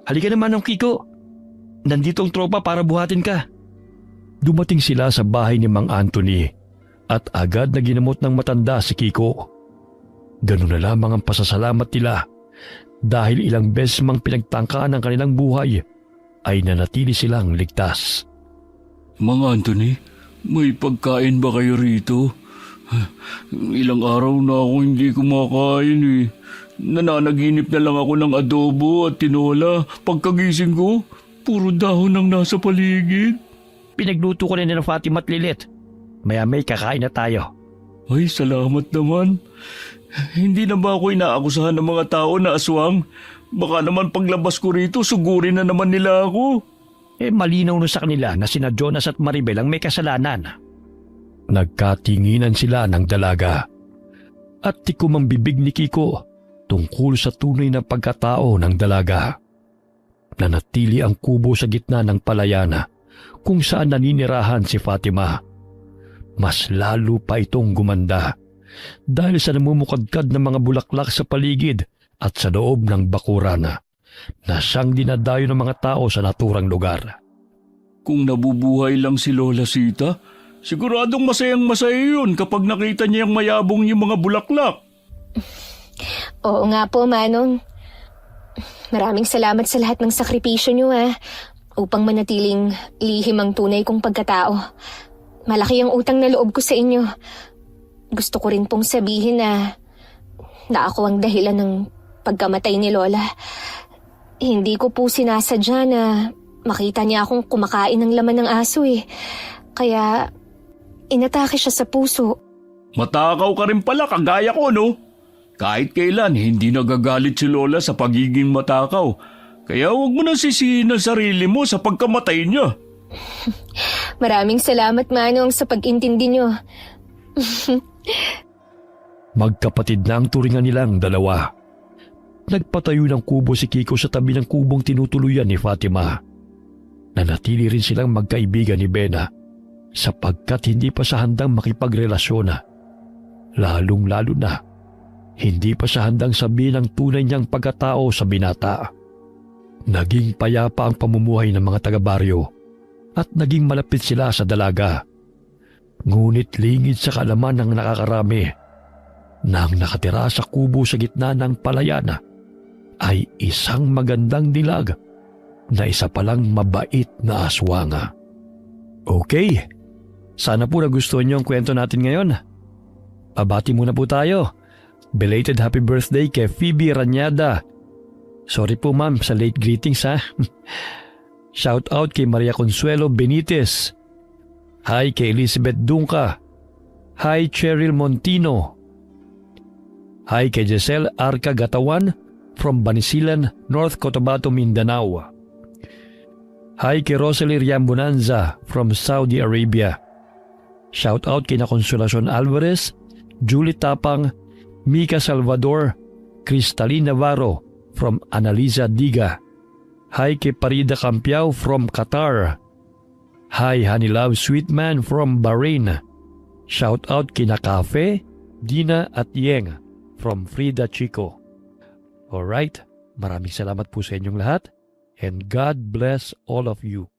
Halika naman ng Kiko. Nandito ang tropa para buhatin ka. Dumating sila sa bahay ni Mang Anthony at agad na ginamot ng matanda si Kiko. Ganun na lamang ang pasasalamat nila dahil ilang beses mang pinagtangkaan ng kanilang buhay ay nanatili silang ligtas. Mang Anthony, may pagkain ba kayo rito? Ilang araw na ako hindi kumakain eh. Nananaginip na lang ako ng adobo at tinola. Pagkagising ko, puro dahon ang nasa paligid. Pinagluto ko na ni Fatima at Lilit. Maya-may kakain na tayo. Ay, salamat naman. Hindi na ba ako inaakusahan ng mga tao na aswang? Baka naman paglabas ko rito, sugurin na naman nila ako. Malinaw na sa kanila na sina Jonas at Maribel ang may kasalanan. Nagkatinginan sila ng dalaga at tikom ang bibig ni Kiko tungkol sa tunay na pagkatao ng dalaga. Nanatili ang kubo sa gitna ng palayana kung saan naninirahan si Fatima. Mas lalo pa itong gumanda dahil sa namumukadkad ng mga bulaklak sa paligid at sa loob ng bakuran na siyang dinadayo ng mga tao sa naturang lugar. Kung nabubuhay lang si Lola Sita, siguradong masayang-masaya yun kapag nakita niya yung mayabong yung mga bulaklak. Oo nga po, Manong. Maraming salamat sa lahat ng sakripisyo niyo upang manatiling lihim ang tunay kong pagkatao. Malaki ang utang na loob ko sa inyo. Gusto ko rin pong sabihin na ako ang dahilan ng pagkamatay ni Lola. Hindi ko po sinasadya na makita niya akong kumakain ng laman ng aso eh. Kaya inatake siya sa puso. Matakaw ka rin pala, kagaya ko, no? Kahit kailan, hindi nagagalit si Lola sa pagiging matakaw. Kaya huwag mo nang sisihin ang sarili mo sa pagkamatay niya. Maraming salamat, Manong, sa pag-intindi niyo. Magkapatid na ang turingan nilang dalawa. Nagpatayo ng kubo si Kiko sa tabi ng kubong tinutuluyan ni Fatima. Nanatili rin silang magkaibigan ni Bena sapagkat hindi pa siya handang makipagrelasyon. Lalong-lalo na, hindi pa siya handang sabihin ang tunay niyang pagkatao sa binata. Naging payapa ang pamumuhay ng mga taga-baryo at naging malapit sila sa dalaga. Ngunit lingid sa kaalaman ng nakakarami na ang nakatira sa kubo sa gitna ng palayan ay isang magandang dilag na isa palang mabait na aswanga. Okay, sana po nagustuhan niyo ang kwento natin ngayon. Pabati muna po tayo. Belated happy birthday kay Phoebe Ranyada. Sorry po ma'am sa late greetings ha. Shout out kay Maria Consuelo Benitez. Hi kay Elizabeth Dunca. Hi Cheryl Montino. Hi kay Giselle Arca Gatawan from Banisilan, North Cotabato, Mindanao. Hi kay Rosalie Riambonanza from Saudi Arabia. Shout out kay na Consolacion Alvarez, Julie Tapang, Mika Salvador, Cristalina Navarro from Analiza Diga. Hi kay Parida Campiao from Qatar. Hi Honey Love Sweetman from Bahrain. Shout out kina Cafe, Dina at Yeng from Frida Chico. Alright, maraming salamat po sa inyong lahat and God bless all of you.